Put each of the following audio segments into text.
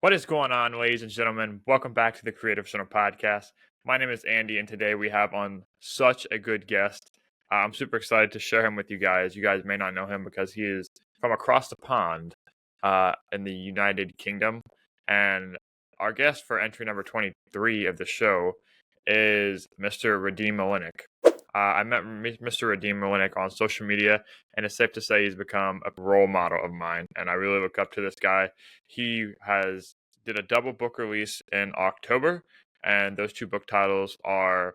What is going on, ladies and gentlemen? Welcome back to the Creative Center podcast. My name is Andy, and today we have on such a good guest. I'm super excited to share him with you guys. You guys may not know him because he is from across the pond in the United Kingdom. And our guest for entry number 23 of the show is Mr. Radim Malinic. I met Mr. Radim Malinic on social media, and it's safe to say he's become a role model of mine, and I really look up to this guy. He did a double book release in October, and those two book titles are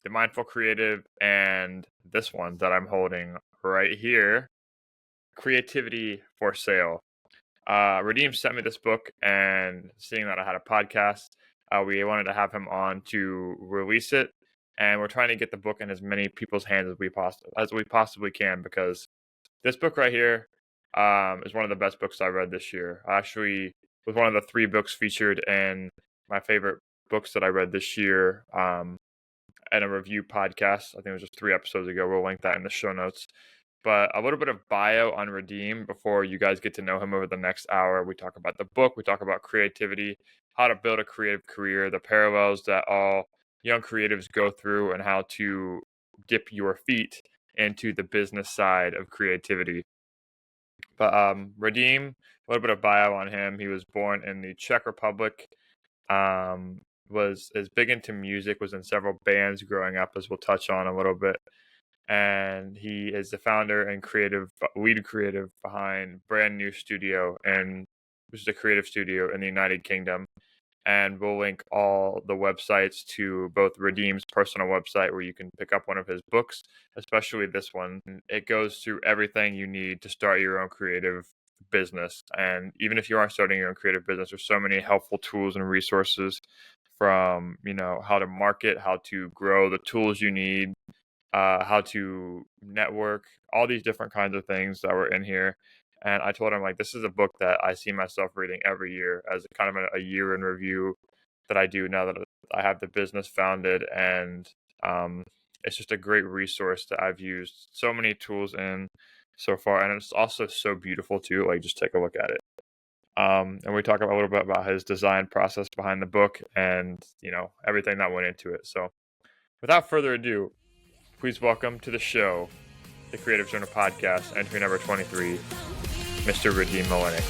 The Mindful Creative and this one that I'm holding right here, Creativity for Sale. Radim sent me this book, and seeing that I had a podcast, we wanted to have him on to release it. And we're trying to get the book in as many people's hands as we possibly can, because this book right here is one of the best books I read this year. Actually, was one of the 3 books featured in my favorite books that I read this year in a review podcast. I think it was just 3 episodes ago. We'll link that in the show notes. But a little bit of bio on Radim before you guys get to know him over the next hour. We talk about the book. We talk about creativity, how to build a creative career, the parallels that all young creatives go through, and how to dip your feet into the business side of creativity. But Radim, a little bit of bio on him. He was born in the Czech Republic. Was big into music. Was in several bands growing up, as we'll touch on a little bit. And he is the founder and lead creative behind Brand New Studio, which is a creative studio in the United Kingdom. And we'll link all the websites to both Radim's personal website, where you can pick up one of his books, especially this one. It goes through everything you need to start your own creative business. And even if you aren't starting your own creative business, there's so many helpful tools and resources, from how to market, how to grow, the tools you need, how to network, all these different kinds of things that were in here. And I told him, like, this is a book that I see myself reading every year as kind of a year in review that I do now that I have the business founded. And it's just a great resource that I've used so many tools in so far. And it's also so beautiful too. Like, just take a look at it. And we talk a little bit about his design process behind the book and, everything that went into it. So without further ado, please welcome to the show, the Creative Journal Podcast, entry number 23, Mr. Radim Malinic.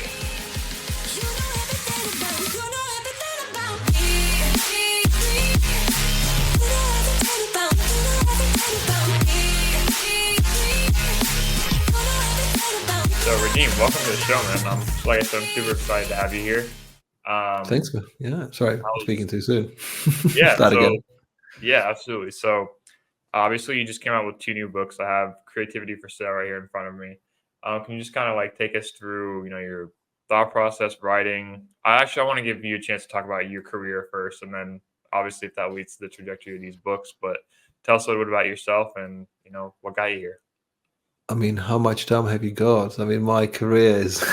So, Radim, welcome to the show, man. Like I said, I'm super excited to have you here. Thanks. Yeah, sorry, I'm speaking too soon. Yeah, Start again. Yeah, absolutely. So, obviously, you just came out with 2 new books. I have Creativity for Sale right here in front of me. Can you just kind of take us through, your thought process, writing? I want to give you a chance to talk about your career first, and then obviously if that leads to the trajectory of these books. But tell us a little bit about yourself and, what got you here. I mean, how much time have you got? I mean, my career is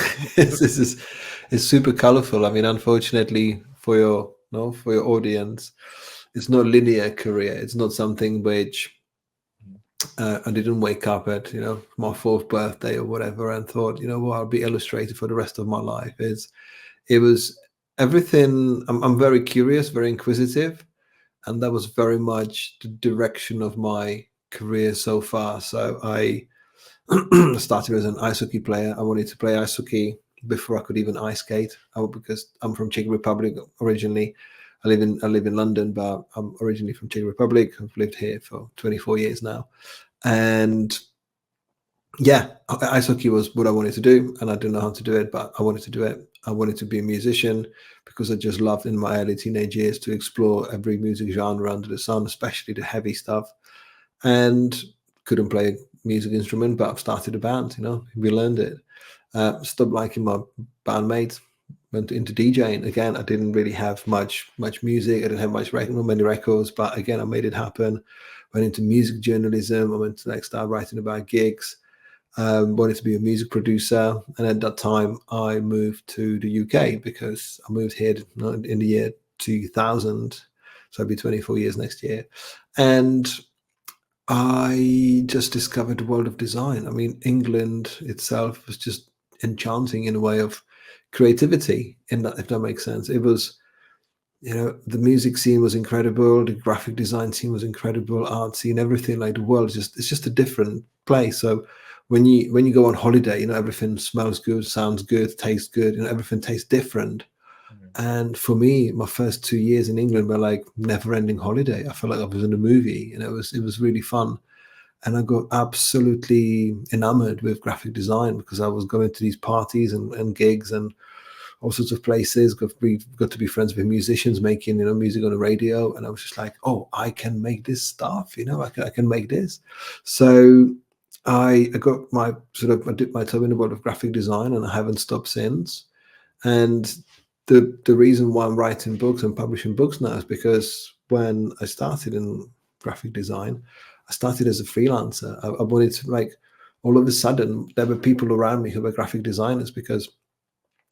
super colorful. I mean, unfortunately for your audience, it's not a linear career. It's not something which I didn't wake up at my 4th birthday or whatever and thought, I'll be illustrator for the rest of my life. It was everything. I'm very curious, very inquisitive, and that was very much the direction of my career so far. So I started as an ice hockey player. I wanted to play ice hockey before I could even ice skate, because I'm from Czech Republic originally. I live in London, but I'm originally from Czech Republic. I've lived here for 24 years now. And yeah, ice hockey was what I wanted to do, and I didn't know how to do it, but I wanted to do it. I wanted to be a musician because I just loved in my early teenage years to explore every music genre under the sun, especially the heavy stuff. And couldn't play a music instrument, but I've started a band. We learned it. Stopped liking my bandmates, went into DJing. Again, I didn't really have much music. I didn't have many records, but again, I made it happen. Went into music journalism. I went to start writing about gigs. Wanted to be a music producer, and at that time I moved to the UK because I moved here in the year 2000, so I'll be 24 years next year. And I just discovered the world of design. I mean, England itself was just enchanting in a way of creativity in that, if that makes sense. It was, the music scene was incredible, the graphic design scene was incredible, art scene, everything. Like the world is it's just a different place. So when you go on holiday, everything smells good, sounds good, tastes good, everything tastes different. Mhm. And for me, my first 2 years in England were like never-ending holiday. I felt like I was in a movie, it was really fun. And I got absolutely enamored with graphic design because I was going to these parties and gigs and all sorts of places. Got to be friends with musicians making music on the radio, and I was just like, oh, I can make this stuff. I can make this. So I got I dipped my toe in the world of graphic design, and I haven't stopped since. And the reason why I'm writing books and publishing books now is because when I started in graphic design, I started as a freelancer. I wanted to, like, all of a sudden there were people around me who were graphic designers, because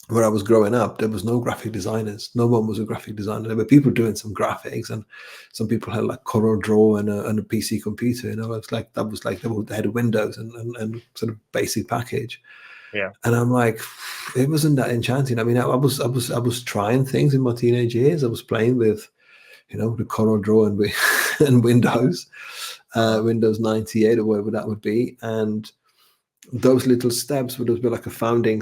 where I was growing up, there was no graphic designers. No one was a graphic designer. There were people doing some graphics, and some people had like Corel Draw and a PC computer. It's like they had Windows and sort of basic package. Yeah. And I'm like, it wasn't that enchanting. I mean, I was trying things in my teenage years. I was playing with, the Corel Draw and and Windows, Uh-huh. Windows 98 or whatever that would be, and those little steps would have been like a founding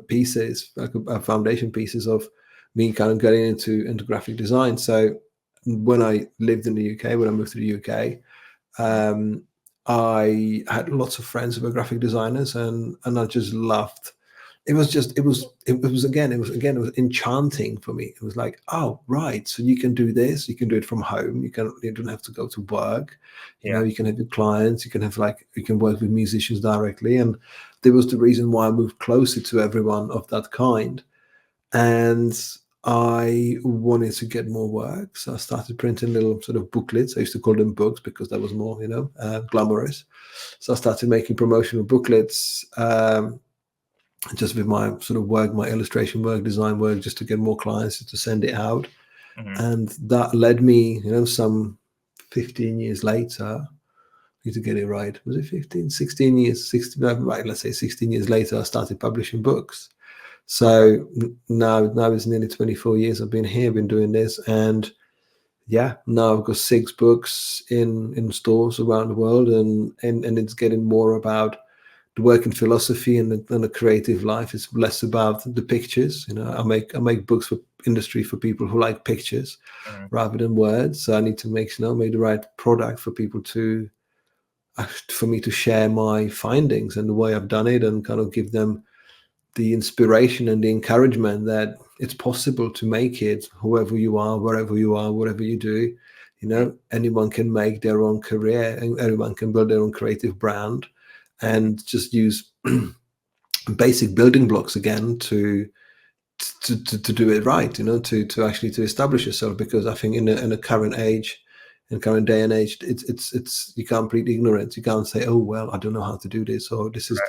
pieces, like a foundation pieces of me kind of getting into graphic design. So when I lived in the UK, when I moved to the UK, Mhm. I had lots of friends who were graphic designers, and I just loved. It was enchanting for me. It was like, oh right, so you can do this, you can do it from home. You don't have to go to work. Yeah. You can have your clients, you can work with musicians directly. And there was the reason why I moved closer to everyone of that kind. And I wanted to get more work, so I started printing little sort of booklets. I used to call them books because that was more, glamorous. So I started making promotional booklets, just with my sort of work, my illustration work, design work, just to get more clients, just to send it out. Mhm. And that led me, some 15 years later, need to get it right. Was it 15, 16 years, 16, right, let's say 16 years later, I started publishing books. Okay. So now it's nearly 24 years I've been here, been doing this. And yeah, now I've got 6 books in stores around the world, and it's getting more about the working philosophy and the creative life. It's less about the pictures. I make books for industry, for people who like pictures Mhm. rather than words. So I need to make the right product for people for me to share my findings and the way I've done it, and kind of give them the inspiration and the encouragement that it's possible to make it, whoever you are, wherever you are, whatever you do. Mhm. Anyone can make their own career, and everyone can build their own creative brand, and just use basic building blocks again to do it right, to actually to establish yourself. Because I think in a current age, in current day and age, it's you can't plead ignorance. You can't say, oh well, I don't know how to do this, or this is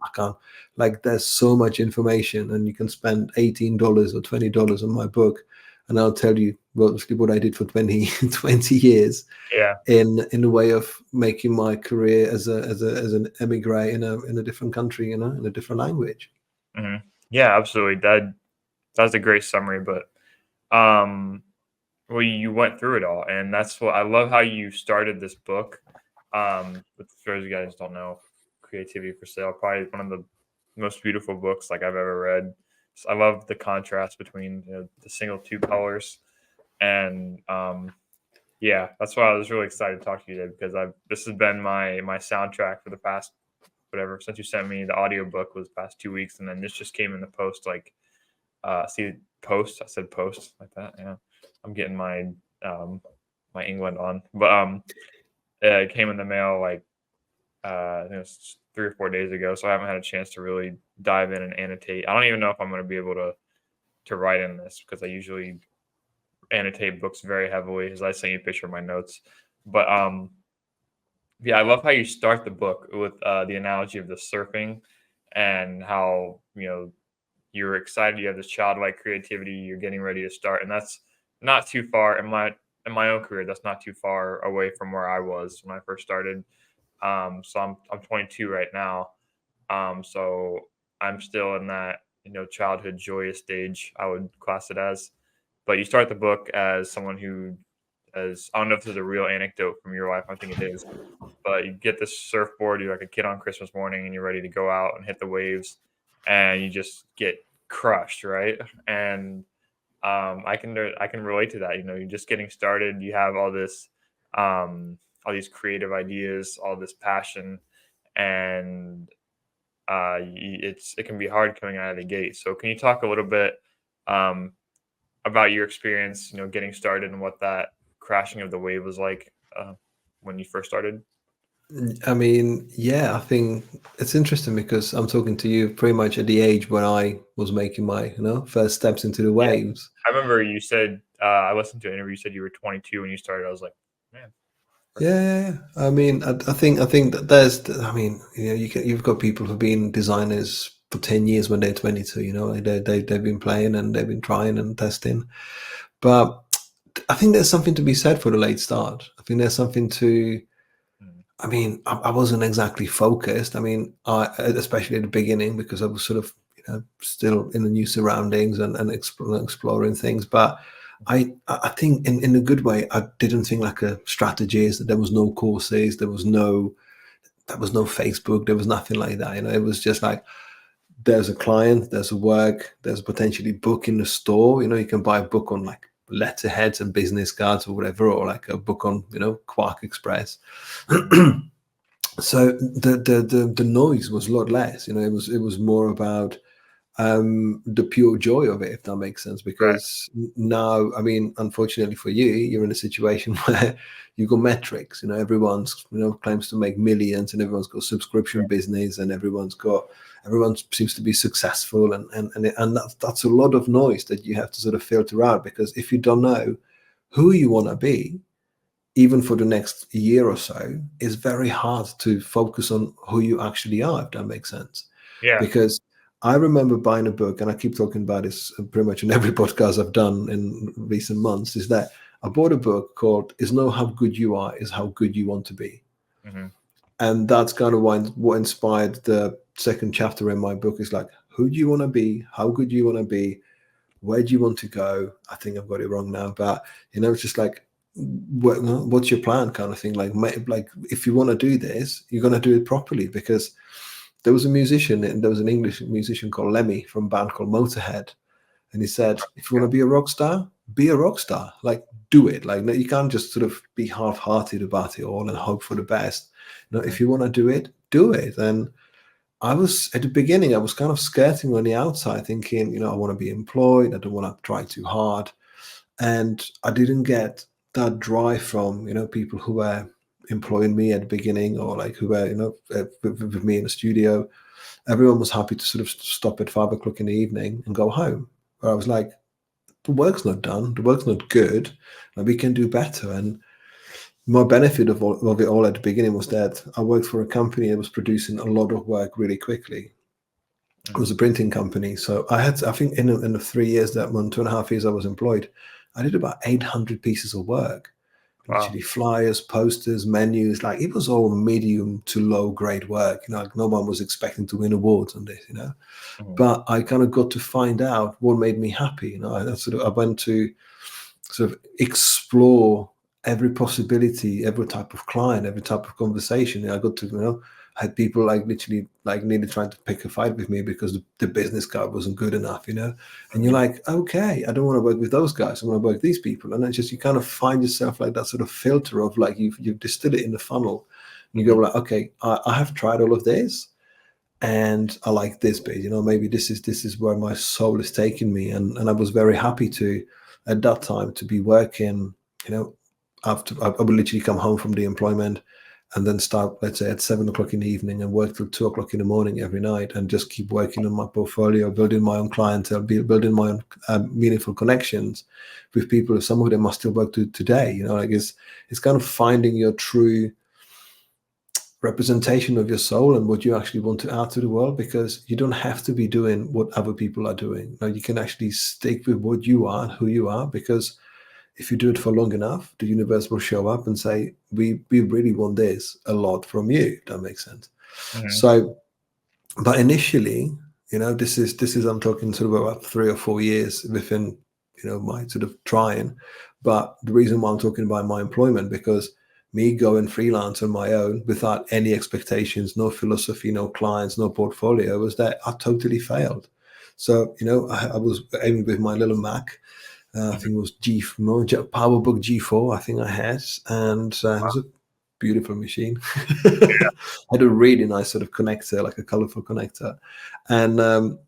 I can't. Like, there's so much information, and you can spend $18 or $20 on my book, and I'll tell you what I did for 20 years Yeah. in a way of making my career as an emigre in a different country, in a different language. Mhm. Yeah, absolutely. That's a great summary, but um well, you went through it all, and that's what I love how you started this book. But for those of you guys who don't know, Creativity for Sale, probably one of the most beautiful books like I've ever read. I love the contrast between the single two colors, and yeah, that's why I was really excited to talk to you today, because I've this has been my soundtrack for the past whatever since you sent me the audiobook was the past 2 weeks, and then this just came in the post like see post. I said post like that. Yeah, I'm getting um my England on, but it came in the mail like I think it was 3 or 4 days ago, so I haven't had a chance to really dive in and annotate. I don't even know if I'm going to be able to write in this, because I usually annotate books very heavily, as I sent you a picture of my notes. But yeah, I love how you start the book with the analogy of the surfing, and how you're excited, you have this childlike creativity, you're getting ready to start, and that's not too far in my own career. That's not too far away from where I was when I first started. So I'm 22 right now. So I'm still in that, childhood joyous stage, I would class it as. But you start the book as someone who, as I don't know if this is a real anecdote from your life, I think it is, but you get this surfboard, you're like a kid on Christmas morning, and you're ready to go out and hit the waves, and you just get crushed, right? And I can relate to that. You're just getting started. You have all these creative ideas, all this passion, and it can be hard coming out of the gate. So can you talk a little bit um, about your experience, getting started and what that crashing of the wave was like when you first started? I mean, yeah, I think it's interesting because I'm talking to you pretty much at the age when I was making my, first steps into the Yeah, waves. I remember you said I listened to an interview. You said you were 22 when you started. I was like, man, Yeah, yeah, yeah. I mean, I think that I mean, you've got people who've been designers for 10 years when they're 22. Like they've been playing and they've been trying and testing. But I think there's something to be said for the late start. I think there's something to. mm, I mean, I wasn't exactly focused. I mean, especially at the beginning because I was sort of, still in the new surroundings and exploring things. But I think in a good way, I didn't think like a strategist. There was no courses. There was no Facebook. There was nothing like that. It was just like there's a client, there's a work, there's potentially book in the store. You can buy a book on like letterheads and business cards or whatever, or like a book on Quark Express. mm, So the noise was a lot less. It was more about the pure joy of it, if that makes sense. right, Because now, I mean, unfortunately for you, you're in a situation where you've got metrics. Everyone's claims to make millions, and everyone's got subscription right, business, and everyone seems to be successful, and that's a lot of noise that you have to sort of filter out. Because if you don't know who you want to be, even for the next year or so, it's very hard to focus on who you actually are, if that makes sense. yeah, Because I remember buying a book, and I keep talking about this pretty much in every podcast I've done in recent months, is that I bought a book called It's Not How Good You Are, Is How Good You Want to Be. hmm, And that's kind of what inspired the second chapter in my book is like, who do you want to be? How good do you want to be? Where do you want to go? I think I've got it wrong now, but it's just like, what's your plan, kind of thing. Like if you want to do this, you're going to do it properly. Because there was a musician, and there was an English musician called Lemmy from a band called Motorhead, and he said, if you want to be a rock star, be a rock star. Like, do it. Like, no, you can't just sort of be half-hearted about it all and hope for the best. hmm, If you want to do it, do it. And I was at the beginning, I was kind of skirting on the outside, thinking, I want to be employed. I don't want to try too hard. And I didn't get that drive from people who were employing me at the beginning, or like who were with me in the studio. Everyone was happy to sort of stop at 5 o'clock in the evening and go home. Where I was like, the work's not done, the work's not good, and we can do better. And my benefit of it all at the beginning was that I worked for a company that was producing a lot of work really quickly. It hmm, was a printing company. So I think in the 3 years, that 2.5 years I was employed, I did about 800 pieces of work. wow, Literally flyers, posters, menus. Like, it was all medium to low grade work. Like, no one was expecting to win awards on this. hmm, But I kind of got to find out what made me happy. I went to sort of explore every possibility, every type of client, every type of conversation. I got to, I had people like literally like nearly trying to pick a fight with me because the business card wasn't good enough. And you're hmm, like, okay, I don't want to work with those guys. I want to work with these people. And it's just, you kind of find yourself like that sort of filter of like, you've distilled it in the funnel. And you go hmm, like, okay, I have tried all of this, and I like this bit. Maybe this is where my soul is taking me. And I was very happy to, at that time, to be working. You know, after I would literally come home from the employment, and then start, let's say, at 7 o'clock in the evening, and work till 2 o'clock in the morning every night, and just keep working on my portfolio, building my own clientele, building my own meaningful connections with people. Some of them I still work to today. Like, it's kind of finding your true representation of your soul and what you actually want to add to the world, because you don't have to be doing what other people are doing. You can actually stick with what you are and who you are, because if you do it for long enough, the universe will show up and say, we really want this a lot from you. That makes sense. hmm, So, but initially, This is I'm talking sort of about 3 or 4 years within, my sort of trying. But the reason why I'm talking about my employment, because me going freelance on my own without any expectations, no philosophy, no clients, no portfolio, was that I totally failed. So, I was aiming with my little Mac. I think it was PowerBook G4, I think I had. And it was a beautiful machine. Had a really nice sort of connector, like a colorful connector. And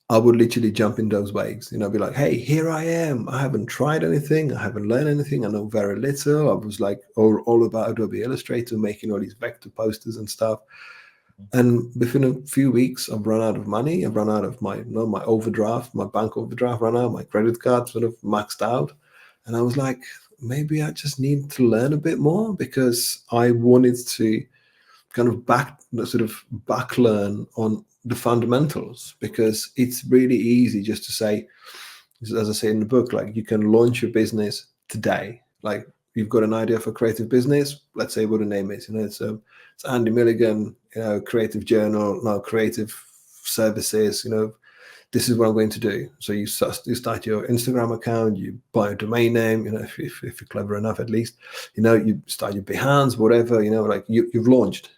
I would literally jump in those waves, be like, hey, here I am. I haven't tried anything. I haven't learned anything. I know very little. I was like all about Adobe Illustrator, making all these vector posters and stuff. And within a few weeks, I've run out of money. I've run out of my overdraft, my bank overdraft ran out, my credit card sort of maxed out. And I was like, maybe I just need to learn a bit more, because I wanted to kind of back learn on the fundamentals, because it's really easy just to say, as I say in the book, like, you can launch your business today. Like, you've got an idea for creative business, let's say what the name is, it's Andy Milligan, creative journal, no, creative services, this is what I'm going to do. So you start your Instagram account, you buy a domain name, if you're clever enough, at least, you start your Behance, whatever, like you've launched.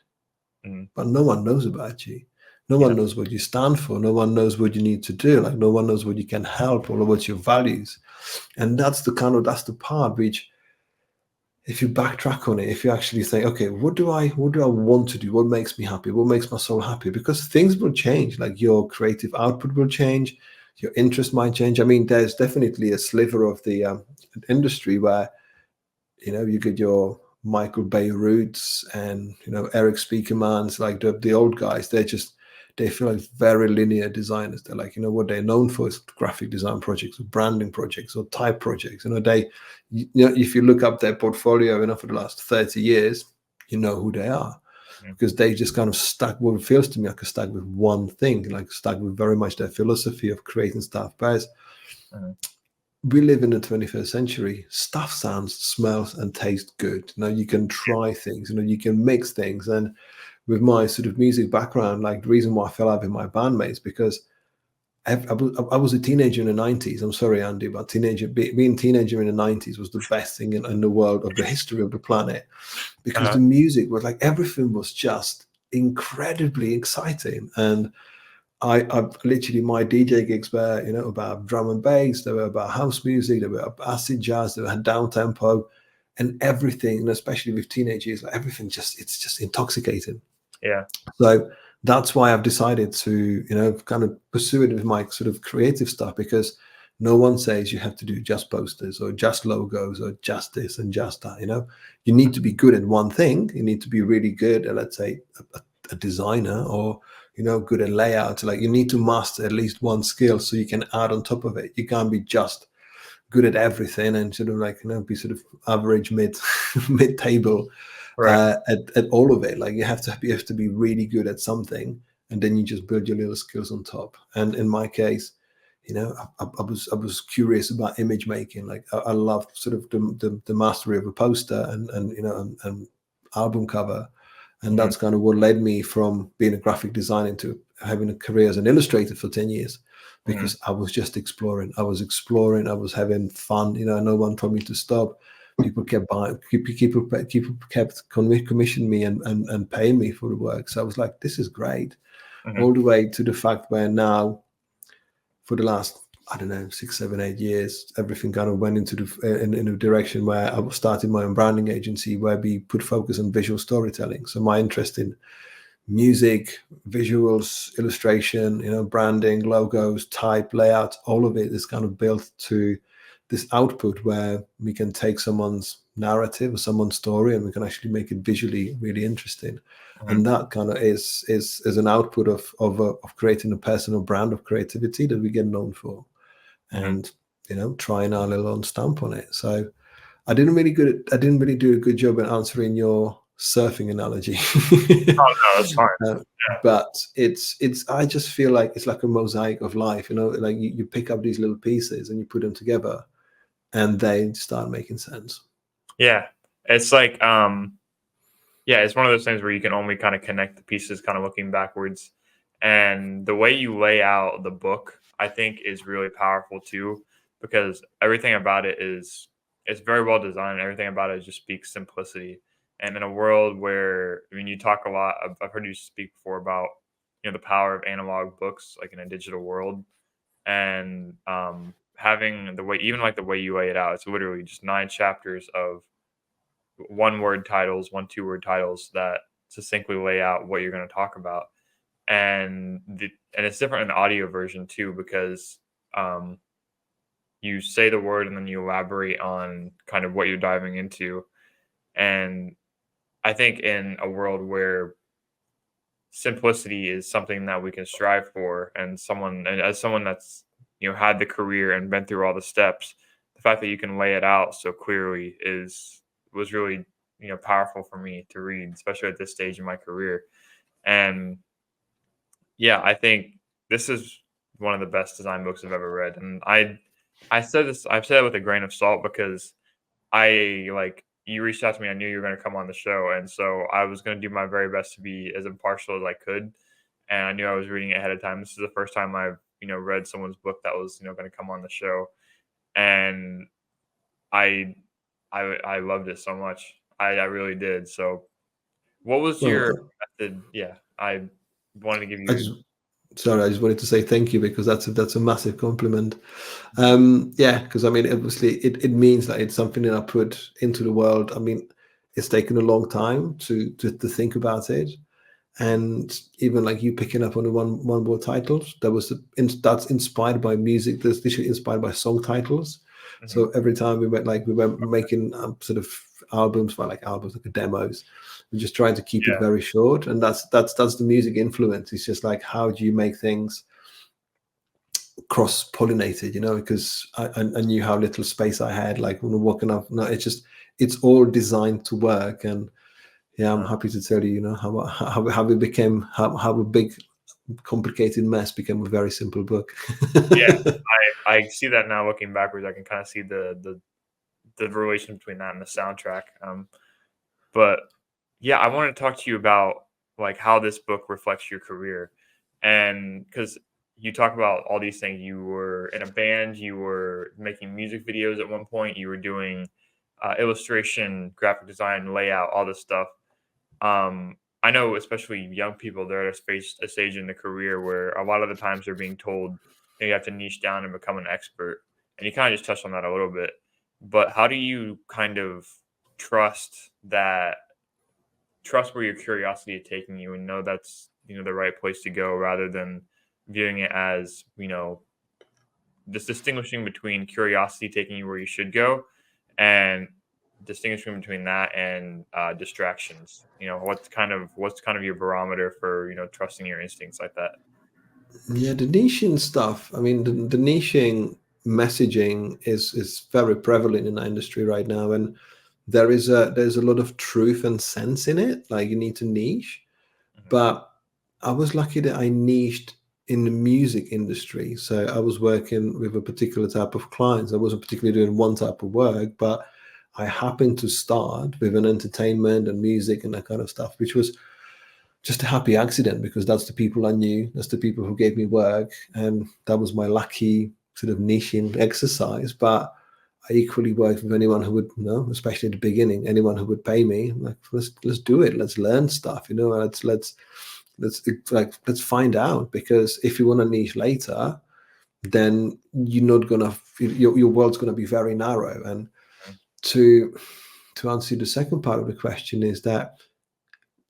But no one knows about you. No one knows what you stand for. No one knows what you need to do. Like, no one knows what you can help or what's your values. And that's the part which, if you backtrack on it, if you actually say, okay, what do I want to do? What makes me happy? What makes my soul happy? Because things will change. Like, your creative output will change. Your interest might change. I mean, there's definitely a sliver of the industry where, you get your Michael Beirut's and Eric Spiekerman's, like the old guys. They feel like very linear designers. They're like, what they're known for is graphic design projects or branding projects or type projects. If you look up their portfolio, for the last 30 years, you know who they are, because they just kind of stuck, what feels to me like, a stuck with one thing, like stuck with very much their philosophy of creating stuff. But we live in the 21st century. Stuff sounds, smells, and tastes good. You can try things. You can mix things. And with my sort of music background, like, the reason why I fell out with my bandmates, because I was a teenager in the 90s. I'm sorry, Andy, but being a teenager in the 90s was the best thing in the world, of the history of the planet, because the music was like, everything was just incredibly exciting. And I literally, my DJ gigs were, about drum and bass, they were about house music, they were about acid jazz, they had down tempo, and everything, and especially with teenagers, like, everything it's just intoxicating. Yeah. So that's why I've decided to, kind of pursue it with my sort of creative stuff, because no one says you have to do just posters or just logos or just this and just that. You need to be good at one thing. You need to be really good at, let's say, a designer, or good at layout. Like, you need to master at least one skill so you can add on top of it. You can't be just good at everything and sort of like, be sort of average mid table at all of it. Like, you have to be really good at something, and then you just build your little skills on top. And in my case, I was curious about image making. Like, I loved sort of the mastery of a poster and album cover. And that's kind of what led me from being a graphic designer to having a career as an illustrator for 10 years, because I was just exploring. I was having fun. No one told me to stop. People kept buying. People kept commissioning me and paying me for the work. So I was like, this is great. All the way to the fact where now, for the last, I don't know, 6, 7, 8 years, everything kind of went into in a direction where I started my own branding agency, where we put focus on visual storytelling. So my interest in music, visuals, illustration, branding, logos, type, layout, all of it is kind of built to this output where we can take someone's narrative or someone's story, and we can actually make it visually really interesting. And that kind of is an output of creating a personal brand of creativity that we get known for, and trying our little own stamp on it. So I didn't really do a good job at answering your surfing analogy. Oh no, that's fine. But it's I just feel like it's like a mosaic of life. Like, you pick up these little pieces and you put them together, and they start making sense. Yeah, it's like it's one of those things where you can only kind of connect the pieces, kind of looking backwards. And the way you lay out the book, I think, is really powerful too, because everything about it is it's very well designed. Everything about it just speaks simplicity. And in a world where, I mean, you talk a lot. I've heard you speak before about the power of analog books, like in a digital world, and having the way, even like the way you lay it out, it's literally just 9 chapters of one word titles, 2 word titles that succinctly lay out what you're going to talk about. And it's different in the audio version too, because um, you say the word and then you elaborate on kind of what you're diving into. And I think in a world where simplicity is something that we can strive for, and as someone that's had the career and been through all the steps, the fact that you can lay it out so clearly is was really powerful for me to read, especially at this stage in my career. And yeah, I think this is one of the best design books I've ever read. And I've said it with a grain of salt, because you reached out to me. I knew you were going to come on the show, and so I was going to do my very best to be as impartial as I could. And I knew I was reading it ahead of time. This is the first time I've read someone's book that was going to come on the show, and I I loved it so much. I really did. So, what was your Well, method? Yeah, I wanted to give I you. just sorry, I just wanted to say thank you because that's a massive compliment. Mhm. Yeah, because I mean, obviously, it means that it's something that I put into the world. I mean, it's taken a long time to think about it, and even like you picking up on the one word titles, that's inspired by music. That's literally inspired by song titles. Mhm. So every time we went making sort of albums, like demos. We're just trying to keep it Yeah. very short, and that's the music influence. It's just like, how do you make things cross pollinated, because I knew how little space I had, like when I'm walking up. No, it's all designed to work. And yeah, I'm Uh, happy to tell you, how we became, how a big complicated mess became a very simple book. yeah, I see that now looking backwards. I can kind of see the relation between that and the soundtrack. But yeah, I want to talk to you about like how this book reflects your career, and because you talk about all these things, you were in a band, you were making music videos at one point, you were doing illustration, graphic design, layout, all this stuff. I know, especially young people, they're at a stage in the career where a lot of the times they're being told you have to niche down and become an expert. And you kind of just touched on that a little bit. But how do you kind of trust that, trust where your curiosity is taking you, and know that's the right place to go, rather than viewing it as just distinguishing between curiosity taking you where you should go, and distinguishing between that and distractions. What's kind of your barometer for trusting your instincts like that? Yeah, the niching stuff. I mean, the niching messaging is very prevalent in the industry right now, and there's a lot of truth and sense in it. Like, you need to niche, Hmm. but I was lucky that I niched in the music industry. So I was working with a particular type of clients. I wasn't particularly doing one type of work, but I happened to start with an entertainment and music and that kind of stuff, which was just a happy accident because that's the people I knew, that's the people who gave me work, and that was my lucky sort of niching exercise. But I equally worked with anyone who would, especially at the beginning, anyone who would pay me. Like, let's do it. Let's learn stuff. Let's find out, because if you want to niche later, then you're not gonna your world's gonna be very narrow. And to answer the second part of the question is that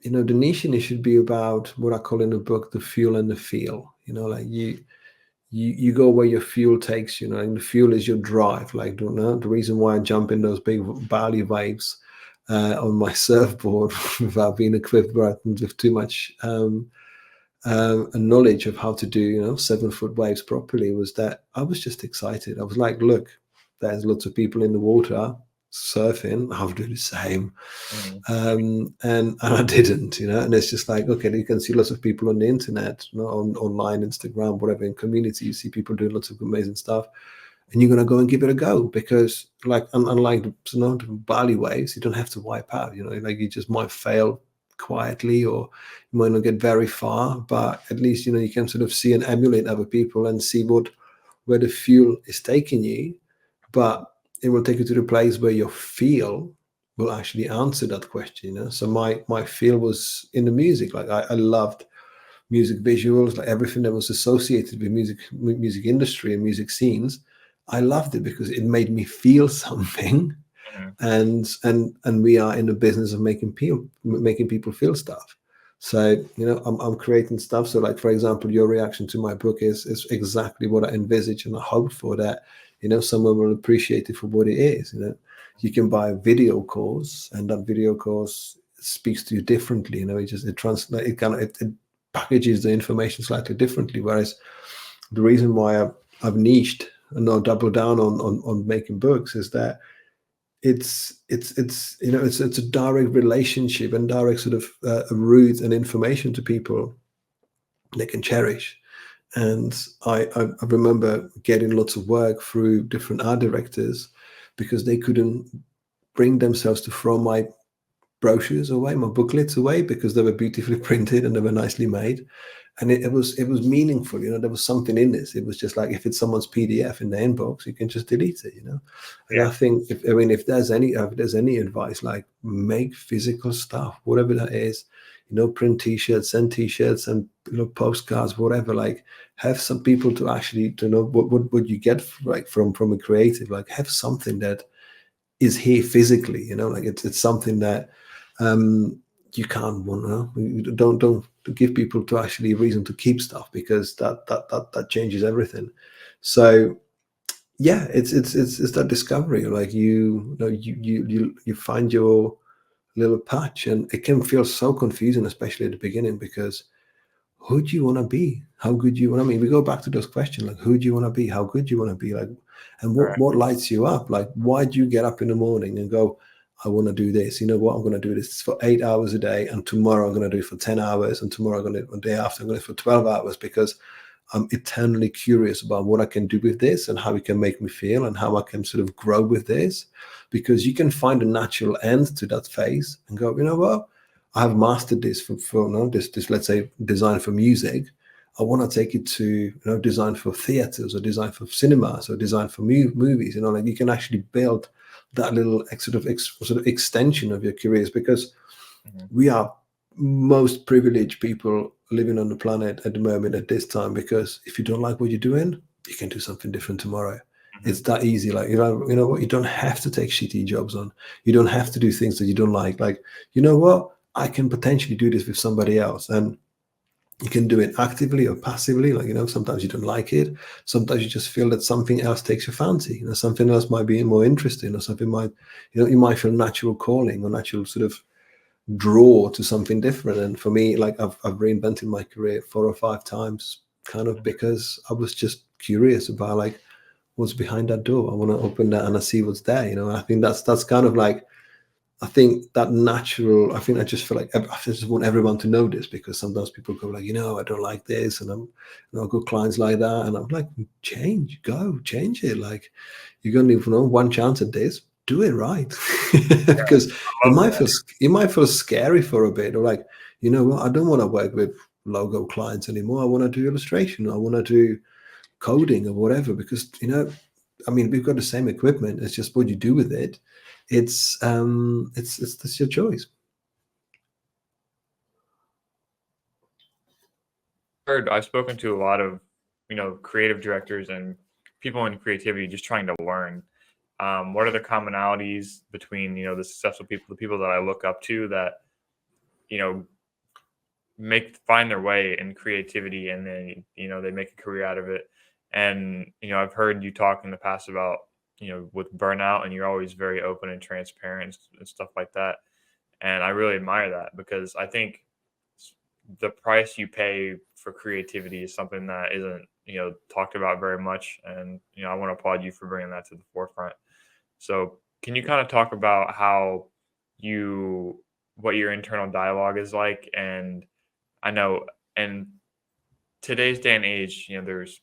the niching should be about what I call in the book the fuel and the feel. Like you go where your fuel takes you. And the fuel is your drive. Like, the reason why I jump in those big valley waves on my surfboard without being equipped with too much knowledge of how to do 7-foot waves properly, was that I was just excited. I was like, look, there's lots of people in the water surfing, I'll do the same. Hmm. And I didn't, and it's just like, okay, you can see lots of people on the internet, online, Instagram, whatever, in community, you see people doing lots of amazing stuff, and you're going to go and give it a go, because like, unlike the Bali waves, you don't have to wipe out, like, you just might fail quietly, or you might not get very far, but at least you can sort of see and emulate other people and see where the fuel is taking you. But it will take you to the place where your feel will actually answer that question. So my feel was in the music. Like I loved music visuals, like everything that was associated with music industry and music scenes. I loved it because it made me feel something. Mhm. And we are in the business of making people feel stuff. So I'm creating stuff. So like, for example, your reaction to my book is exactly what I envisage and I hope for, that someone will appreciate it for what it is. You can buy a video course, and that video course speaks to you differently. It packages the information slightly differently. Whereas the reason why I've niched and now double down on making books is that it's a direct relationship and direct sort of route and information to people they can cherish. And I remember getting lots of work through different art directors because they couldn't bring themselves to throw my brochures away, my booklets away, because they were beautifully printed and they were nicely made. And it was meaningful. There was something in this. It was just like, if it's someone's PDF in the inbox, you can just delete it. And I Yeah. think if there's any advice, like, make physical stuff, whatever that is. Print T-shirts, send T-shirts, and postcards, whatever. Like, have some people to actually to know what you get like from a creative. Like, have something that is here physically. Like, it's something that you can't want. Don't give people to actually a reason to keep stuff, because that changes everything. So yeah, it's that discovery. Like, you find your little patch, and it can feel so confusing, especially at the beginning, because who do you want to be? How good do you want to be? We go back to those questions, like, who do you want to be? How good do you want to be? Like, and Right. what lights you up? Like, why do you get up in the morning and go, I want to do this? You know what? I'm going to do this for 8 hours a day, and tomorrow I'm going to do it for 10 hours, and tomorrow I'm going to, the day after, I'm going to do it for 12 hours, because I'm eternally curious about what I can do with this and how it can make me feel and how I can sort of grow with this. Because you can find a natural end to that phase and go, what? I have mastered this this, let's say, design for music. I want to take it to design for theaters, or design for cinemas, or design for movies. Like, you can actually build that little sort of extension of your careers, because Mhm. we are most privileged people living on the planet at the moment at this time. Because if you don't like what you're doing, you can do something different tomorrow. Mhm. It's that easy. Like, what, you don't have to take shitty jobs on. You don't have to do things that you don't like. Like, what, I can potentially do this with somebody else. And you can do it actively or passively. Like, sometimes you don't like it. Sometimes you just feel that something else takes your fancy. Something else might be more interesting, or something might, you might feel natural calling or natural sort of draw to something different. And for me, like, I've reinvented my career 4 or 5 times, kind of Mhm. because I was just curious about, like, what's behind that door. I want to open that and I see what's there. I think that's kind of like, I think that natural. I think I just feel like I just want everyone to know this, because sometimes people go like, I don't like this, and I've got clients like that, and I'm like, change it. Like, you're gonna leave one chance at this. Do it right, because I love that. it might feel scary for a bit, or like, what, I don't want to work with logo clients anymore. I want to do illustration. I want to do coding or whatever, because I mean, we've got the same equipment. It's just what you do with it. It's that's your choice. I've spoken to a lot of, creative directors and people in creativity just trying to learn. What are the commonalities between, the successful people, the people that I look up to that, you know, find their way in creativity, and then, they make a career out of it. And, I've heard you talk in the past about, with burnout, and you're always very open and transparent and stuff like that. And I really admire that, because I think the price you pay for creativity is something that isn't talked about very much. And I want to applaud you for bringing that to the forefront. So can you kind of talk about how you what your internal dialogue is like? And I know in today's day and age, there's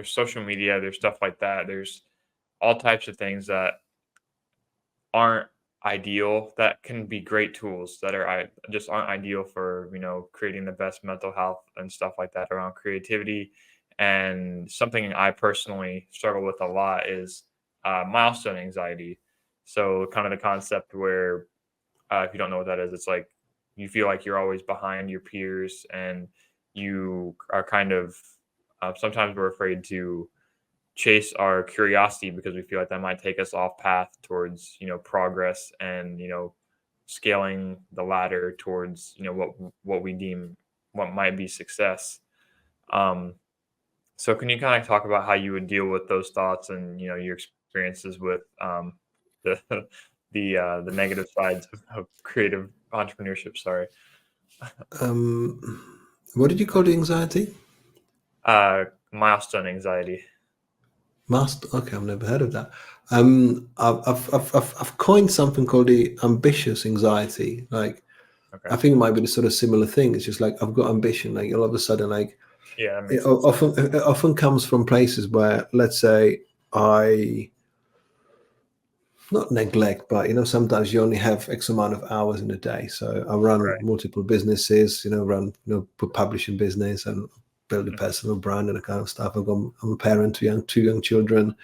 social media, there's stuff like that, there's all types of things that aren't ideal that can be great tools that are just aren't ideal for creating the best mental health and stuff like that around creativity. And something I personally struggle with a lot is milestone anxiety. So kind of the concept where if you don't know what that is, it's like you feel like you're always behind your peers, and you are kind of sometimes we're afraid to chase our curiosity because we feel like that might take us off path towards progress and scaling the ladder towards what we deem what might be success. um so can you kind of talk about how you would deal with those thoughts and your experiences with the the negative sides of creative entrepreneurship? Sorry. Um, what did you call the anxiety? Milestone anxiety. Master. Okay, I've never heard of that. I've coined something called the ambitious anxiety. Like, Okay. I think it might be the sort of similar thing. It's just like I've got ambition. Like all of a sudden, like Yeah, that it makes sense. often comes from places where, let's say, I not neglect, but sometimes you only have X amount of hours in a day. So I run Right. multiple businesses. Run publishing business and build a Mhm. personal brand and that kind of stuff. I'm a parent to two young children.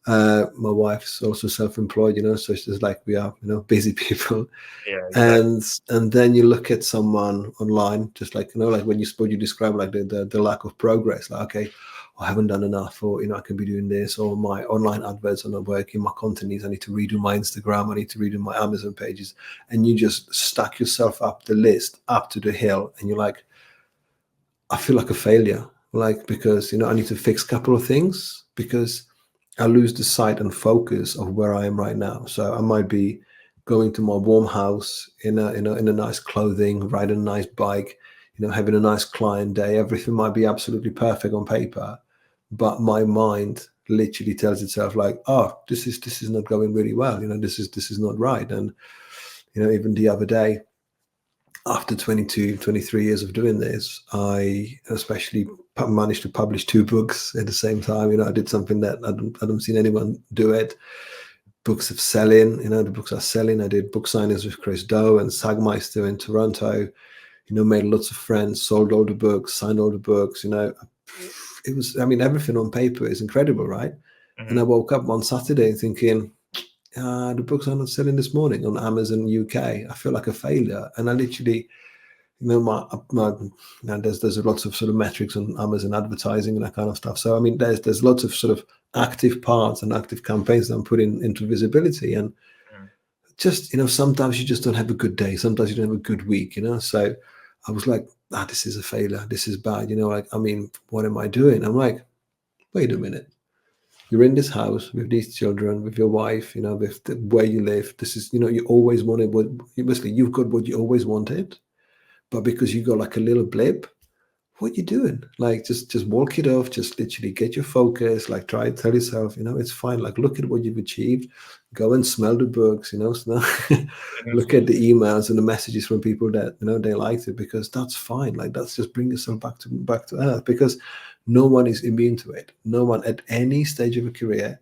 My wife's also self-employed, so it's just like we are, busy people. Yeah, exactly. And then you look at someone online, just like like when you describe like the lack of progress, like, okay, I haven't done enough, or I can be doing this, or my online adverts are not working, my content needs, I need to redo my Instagram, I need to redo my Amazon pages, and you just stack yourself up the list up to the hill, and you're like, I feel like a failure, like, because I need to fix a couple of things because I lose the sight and focus of where I am right now. So I might be going to my warm house in a nice clothing, riding a nice bike, having a nice client day. Everything might be absolutely perfect on paper, but my mind literally tells itself like, oh, this is not going really well. This is not right. And even the other day, after 22, 23 years of doing this, I especially managed to publish two books at the same time. I did something that I don't seen anyone do it. Books of selling, the books are selling. I did book signings with Chris Doe and Sagmeister in Toronto, made lots of friends, sold all the books, signed all the books, it was, I mean, everything on paper is incredible, right? And I Hmm. woke up one Saturday thinking, the books are not selling this morning on Amazon UK. I feel like a failure. And I literally, there's lots of sort of metrics on Amazon advertising and that kind of stuff. So I mean, there's lots of sort of active parts and active campaigns that I'm putting into visibility. And just sometimes you just don't have a good day. Sometimes you don't have a good week. So I was like, this is a failure. This is bad. Like, I mean, what am I doing? I'm like, wait a minute. You're in this house with these children, with your wife, with where you live. This is, you always wanted what, basically you've got what you always wanted, but because you got like a little blip, what you doing? Like, just walk it off, just literally get your focus, like try and tell yourself, it's fine. Like, look at what you've achieved, go and smell the books, so look at the emails and the messages from people that they liked it, because that's fine. Like, that's just bring yourself back to earth, because no one is immune to it. No one at any stage of a career,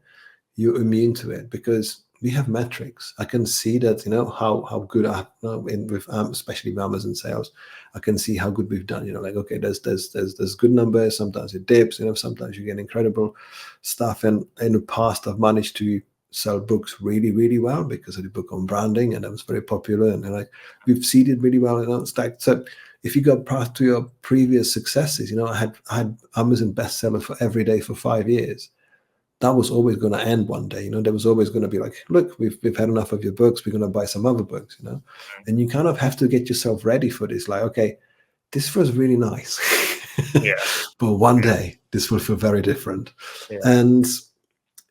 you're immune to it, because we have metrics. I can see that, how good I, with especially with Amazon sales, I can see how good we've done. Like, okay, there's good numbers. Sometimes it dips. Sometimes you get incredible stuff. And in the past, I've managed to sell books really, really well because of the book on branding, and that was very popular. And like, we've seeded really well in that stack. So if you go past to your previous successes, I had Amazon bestseller for every day for 5 years. That was always going to end one day. There was always going to be like, look, we've had enough of your books. We're going to buy some other books. And you kind of have to get yourself ready for this. Like, okay, this feels really nice, Yeah. but one day this will feel very different. Yeah. And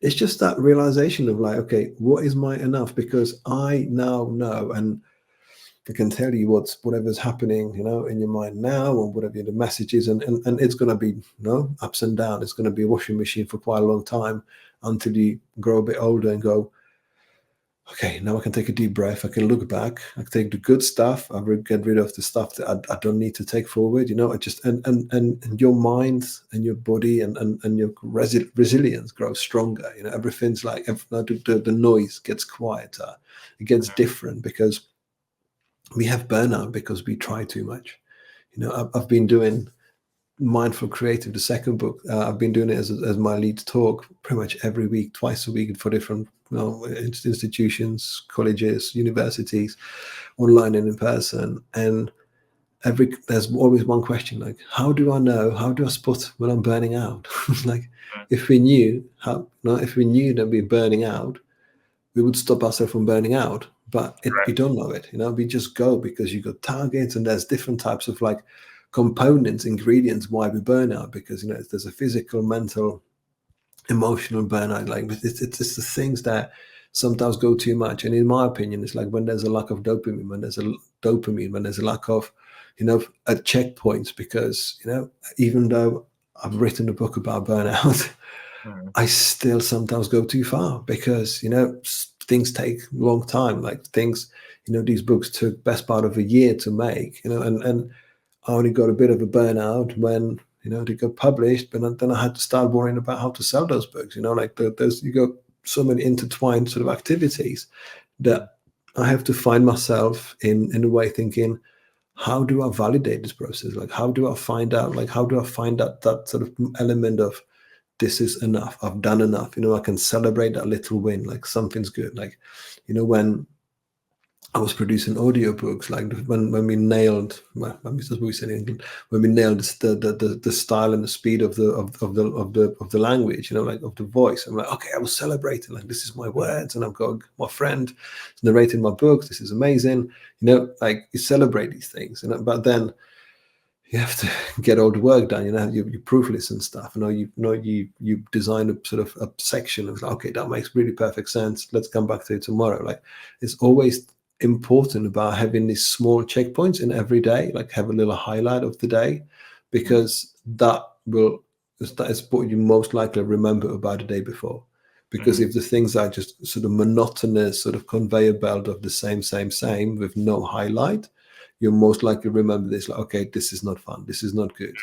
it's just that realization of like, okay, what is my enough? Because I now know, and I can tell you whatever's happening, in your mind now, or whatever the message is, and it's going to be, ups and downs. It's going to be a washing machine for quite a long time until you grow a bit older and go, okay, now I can take a deep breath. I can look back. I can take the good stuff. I will get rid of the stuff that I don't need to take forward. I just and your mind and your body and your resilience grows stronger. Everything's like the noise gets quieter. It gets different because we have burnout because we try too much. I've been doing Mindful Creative, the second book. I've been doing it as my lead talk pretty much every week, twice a week for different institutions, colleges, universities, online and in person. And there's always one question, like, how do I know? How do I spot when I'm burning out? Like, if we knew if we knew that we're burning out, we would stop ourselves from burning out. But we don't know it. We just go because you got targets, and there's different types of like components, ingredients why we burn out. Because there's a physical, mental, emotional burnout. Like it's the things that sometimes go too much. And in my opinion, it's like when there's a lack of dopamine, when there's a lack of at checkpoints. Because even though I've written a book about burnout, I still sometimes go too far because things take a long time. Like things, these books took best part of a year to make. And I only got a bit of a burnout when they got published, but then I had to start worrying about how to sell those books. Like there's you got so many intertwined sort of activities that I have to find myself in a way thinking, how do I validate this process? Like how do I find out? Like how do I find that sort of element of this is enough. I've done enough. I can celebrate that little win, like something's good. Like, when I was producing audiobooks, like when we nailed, well, that's what we said in England, when we nailed the style and the speed of the language, like of the voice. I'm like, okay, I was celebrating, like this is my words, and I've got my friend narrating my books. This is amazing. Like you celebrate these things, but then you have to get all the work done. You proofless and stuff. You design a sort of a section of like, okay, that makes really perfect sense. Let's come back to it tomorrow. Like it's always important about having these small checkpoints in every day. Like have a little highlight of the day, because that is what you most likely remember about the day before. Because if the things are just sort of monotonous, sort of conveyor belt of the same with no highlight, you'll most likely remember this, like, okay, this is not fun, this is not good.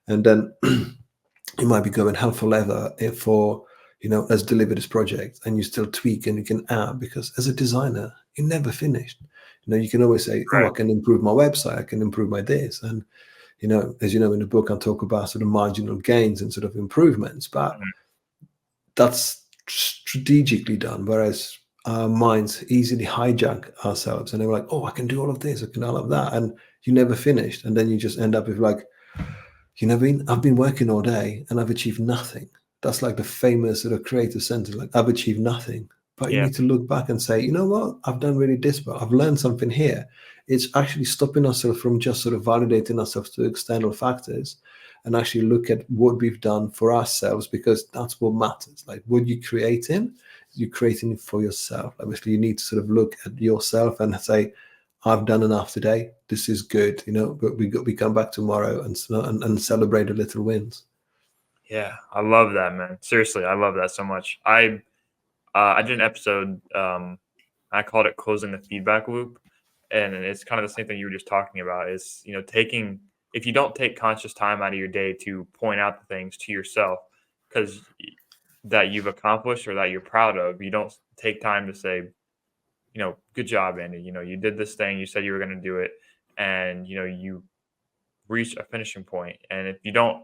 And then you might be going hell for leather for, let's deliver this project, and you still tweak and you can add, because as a designer, you're never finished. You can always say, oh, I can improve my website, I can improve my this. And, as you know, in the book, I talk about sort of marginal gains and sort of improvements, but that's strategically done. Whereas our minds easily hijack ourselves, and they're like, oh, I can do all of this, I can do all of that. And you never finished. And then you just end up with like, I've been working all day and I've achieved nothing. That's like the famous sort of creative sentence, like I've achieved nothing. But you need to look back and say, you know what, I've done really this, but I've learned something here. It's actually stopping ourselves from just sort of validating ourselves to external factors, and actually look at what we've done for ourselves, because that's what matters. Like what you're creating it for yourself. Obviously, you need to sort of look at yourself and say, I've done enough today. This is good, but we come back tomorrow and celebrate the little wins. Yeah, I love that, man. Seriously, I love that so much. I did an episode. I called it "Closing the Feedback Loop," and it's kind of the same thing you were just talking about. Is taking, if you don't take conscious time out of your day to point out the things to yourself, because that you've accomplished or that you're proud of, you don't take time to say, good job, Andy. You did this thing. You said you were going to do it, and you reached a finishing point. And if you don't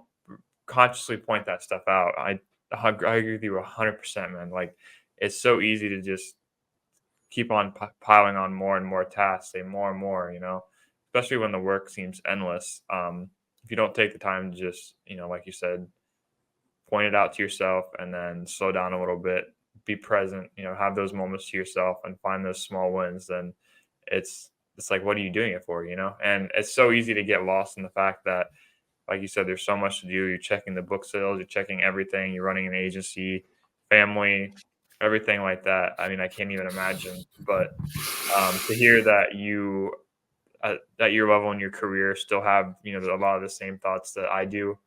consciously point that stuff out, I agree with you 100%, man. Like it's so easy to just keep on piling on more and more tasks, say more and more. Especially when the work seems endless. If you don't take the time to just, like you said, point it out to yourself and then slow down a little bit, be present, have those moments to yourself and find those small wins, then it's like, what are you doing it for, And it's so easy to get lost in the fact that, like you said, there's so much to do. You're checking the book sales, you're checking everything, you're running an agency, family, everything like that. I mean, I can't even imagine. But to hear that you at your level in your career still have a lot of the same thoughts that I do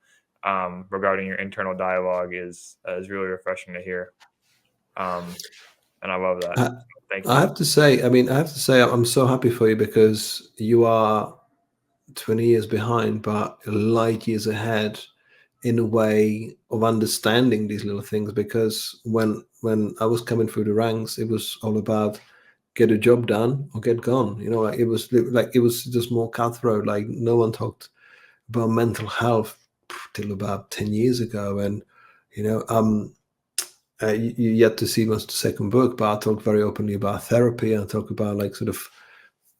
regarding your internal dialogue is really refreshing to hear. Um, and I love that. I, Thank I you. have to say, I'm so happy for you because you are 20 years behind, but light years ahead in a way of understanding these little things. Because when I was coming through the ranks, it was all about get a job done or get gone. Like it was just more cutthroat. Like no one talked about mental health till about 10 years ago. And you know, you yet to see my second book, but I talk very openly about therapy. I talk about like sort of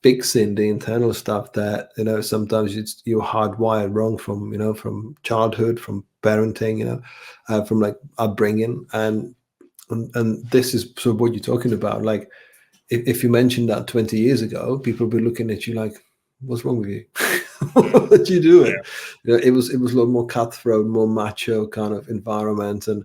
fixing the internal stuff that sometimes you're hardwired wrong from from childhood, from parenting, from like upbringing, and this is sort of what you're talking about. Like if you mentioned that 20 years ago, people will be looking at you like, what's wrong with you? What are you doing? Yeah. It was a lot more cutthroat, more macho kind of environment. And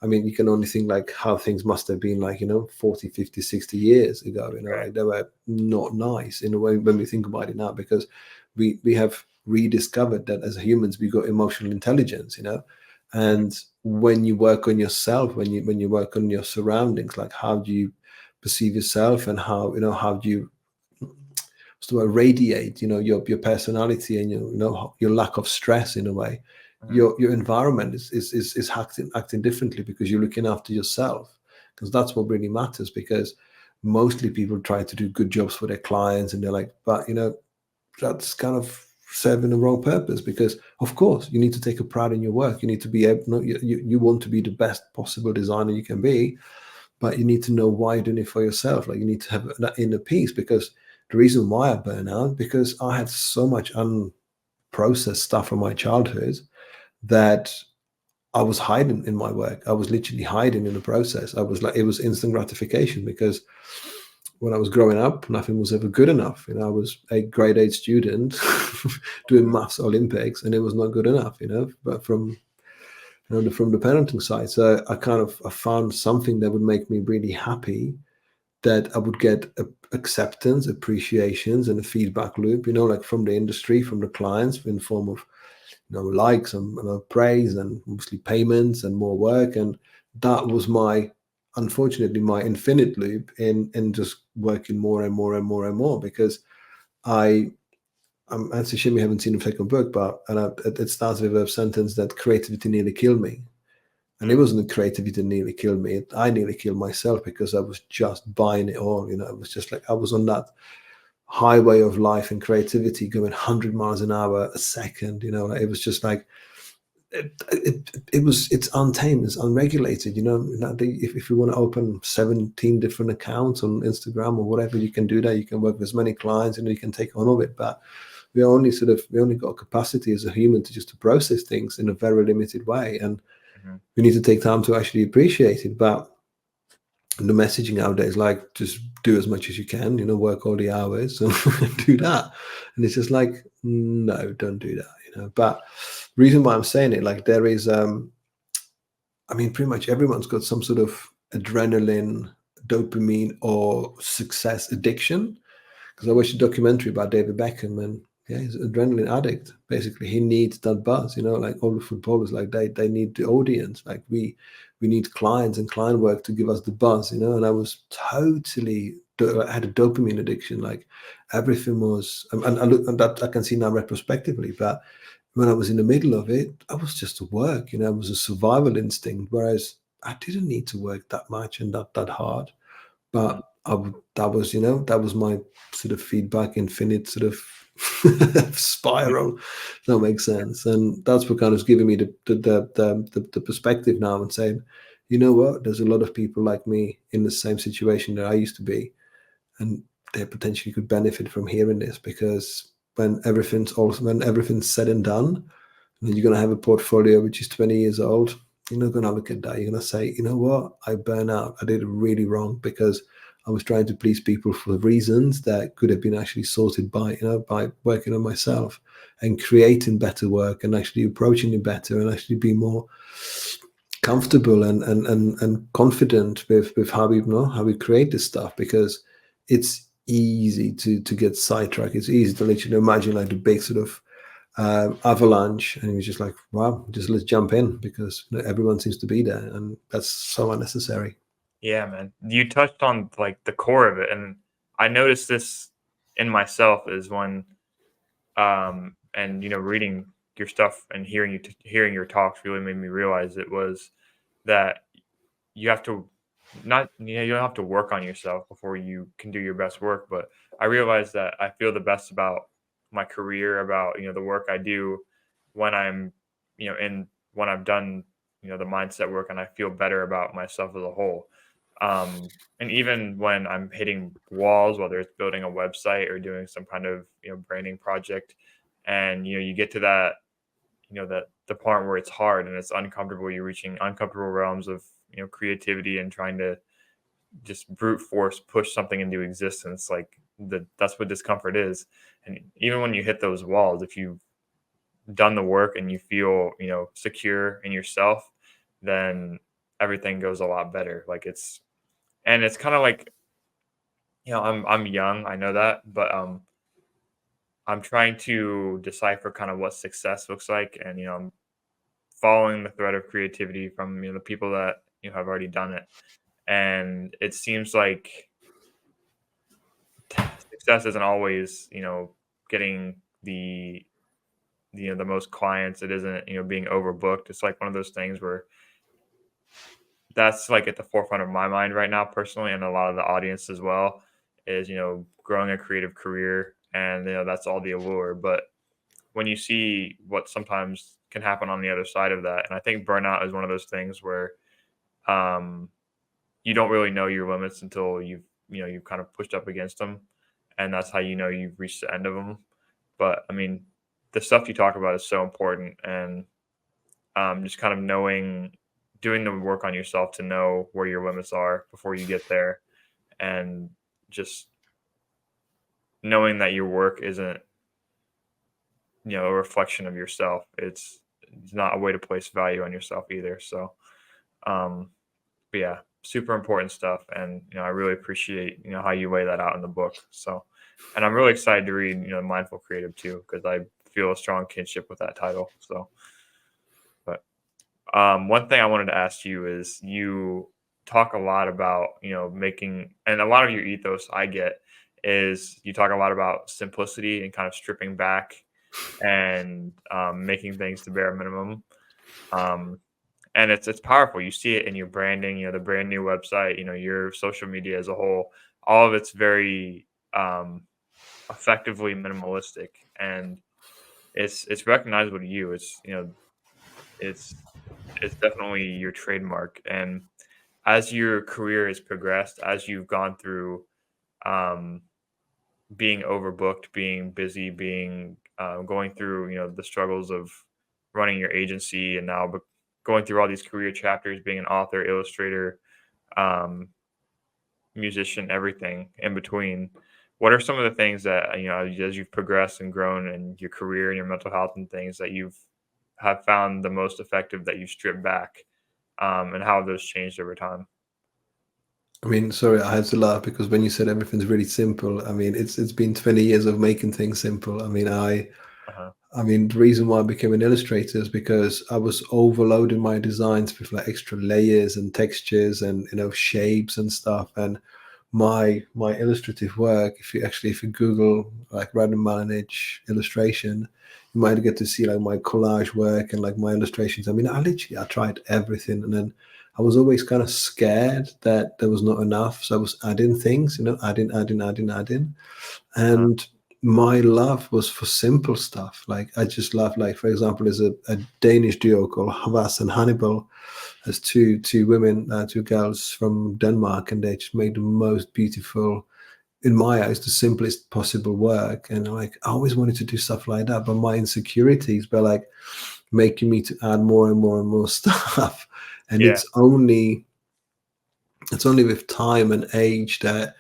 I mean, you can only think like how things must have been like, 40, 50, 60 years ago, Right. like they were not nice in a way when we think about it now, because we have rediscovered that as humans, we got emotional intelligence, Mhm. and when you work on yourself, when you work on your surroundings, like how do you perceive yourself and how do you radiate your personality and your lack of stress in a way. Mhm. Your environment is acting differently because you're looking after yourself, because that's what really matters. Because mostly people try to do good jobs for their clients, and they're like, but that's kind of serving the wrong purpose. Because of course you need to take a pride in your work, you need to be able, no, you want to be the best possible designer you can be, but you need to know why you're doing it for yourself. Like you need to have that inner peace. Because the reason why I burn out, because I had so much unprocessed stuff from my childhood that I was hiding in my work. I was literally hiding in the process. I was like, it was instant gratification, because when I was growing up, nothing was ever good enough. I was a grade 8 student doing maths Olympics, and it was not good enough. But from the parenting side, so I found something that would make me really happy, that I would get acceptance, appreciations, and a feedback loop, like from the industry, from the clients, in the form of likes and praise, and obviously payments and more work. And that was unfortunately, my infinite loop in just working more and more and more and more. Because it's a shame you haven't seen the second book, but it starts with a sentence that creativity nearly killed me. And it Mhm. wasn't the creativity that nearly killed me. I nearly killed myself, because I was just buying it all. It was just like I was on that highway of life and creativity, going 100 miles an hour a second. Like it was just like it's untamed, it's unregulated. If you want to open 17 different accounts on Instagram or whatever, you can do that. You can work with as many clients, and you can take on of it. But we only got capacity as a human to process things in a very limited way, and Mhm. we need to take time to actually appreciate it. But the messaging nowadays, like, just do as much as you can, work all the hours and do that. And it's just like, no, don't do that. But reason why I'm saying it, like, there is I mean, pretty much everyone's got some sort of adrenaline, dopamine, or success addiction. Because I watched a documentary about David Beckham, and yeah, he's an adrenaline addict. Basically, he needs that buzz. Like all the footballers, like they need the audience. Like we need clients and client work to give us the buzz. And I was totally I had a dopamine addiction. Like everything was, and I look, and that I can see now retrospectively, but when I was in the middle of it, I was just at work. It was a survival instinct. Whereas I didn't need to work that much and that hard. Mhm. But that was my sort of feedback, infinite sort of spiral. That makes sense. And that's what kind of giving me the perspective now, and saying, you know what, there's a lot of people like me in the same situation that I used to be, and they potentially could benefit from hearing this. Because when everything's said and done, and you're going to have a portfolio which is 20 years old, you're not going to look at that. You're going to say, you know what, I burn out. I did it really wrong, because I was trying to please people for reasons that could have been actually sorted by working on myself and creating better work, and actually approaching it better, and actually be more comfortable and confident with how we create this stuff. Because it's easy to get sidetracked. It's easy to let imagine like the big sort of avalanche, and he was just like, wow, just let's jump in, because everyone seems to be there, and that's so unnecessary. Yeah, man. You touched on like the core of it, and I noticed this in myself is when and reading your stuff and hearing your talks really made me realize it was that you have to not you don't have to work on yourself before you can do your best work, but I realized that I feel the best about my career, about the work I do when I'm in when I've done the mindset work, and I feel better about myself as a whole. And even when I'm hitting walls, whether it's building a website or doing some kind of branding project, and you get to that that the part where it's hard and it's uncomfortable, you're reaching uncomfortable realms of creativity and trying to just brute force push something into existence. Like that's what discomfort is. And even when you hit those walls, if you've done the work and you feel secure in yourself, then everything goes a lot better. Like it's kind of like I'm young, I know that, but I'm trying to decipher kind of what success looks like, and I'm following the thread of creativity from the people that have already done it, and it seems like success isn't always getting the most clients. It isn't being overbooked. It's like one of those things where that's like at the forefront of my mind right now personally, and a lot of the audience as well, is growing a creative career, and that's all the allure. But when you see what sometimes can happen on the other side of that, and I think burnout is one of those things where um you don't really know your limits until you've kind of pushed up against them, and that's how you've reached the end of them. But I mean, the stuff you talk about is so important, and just kind of doing the work on yourself to know where your limits are before you get there, and just knowing that your work isn't a reflection of yourself. It's not a way to place value on yourself either. So um but yeah, super important stuff, and I really appreciate how you lay that out in the book. So, and I'm really excited to read Mindful Creative too, because I feel a strong kinship with that title. So, but one thing I wanted to ask you is, you talk a lot about making, and a lot of your ethos I get is you talk a lot about simplicity and kind of stripping back and making things the bare minimum. Um, and it's powerful. You see it in your branding, the brand new website, your social media as a whole. All of it's very effectively minimalistic, and it's recognizable to you. It's it's definitely your trademark. And as your career has progressed, as you've gone through um, being overbooked, being busy, being going through the struggles of running your agency, and now going through all these career chapters, being an author, illustrator, um, musician, everything in between. What are some of the things that as you've progressed and grown in your career and your mental health and things, that you've have found the most effective, that you strip back, and how have those changed over time? I mean, sorry, I had to laugh because when you said everything's really simple, I mean, it's been 20 years of making things simple. Uh-huh. I mean, the reason why I became an illustrator is because I was overloading my designs with like extra layers and textures and shapes and stuff. And my illustrative work, if you Google like Radim Malinic illustration, you might get to see like my collage work and like my illustrations. I mean, I tried everything, and then I was always kind of scared that there was not enough, so I was adding things, adding, Uh-huh. and my love was for simple stuff. Like I just love, like for example, there's a Danish duo called Havas and Hannibal. There's two women, two girls from Denmark, and they just made the most beautiful, in my eyes, the simplest possible work. And like I always wanted to do stuff like that, but my insecurities were like making me to add more and more and more stuff. And Yeah. it's only with time and age that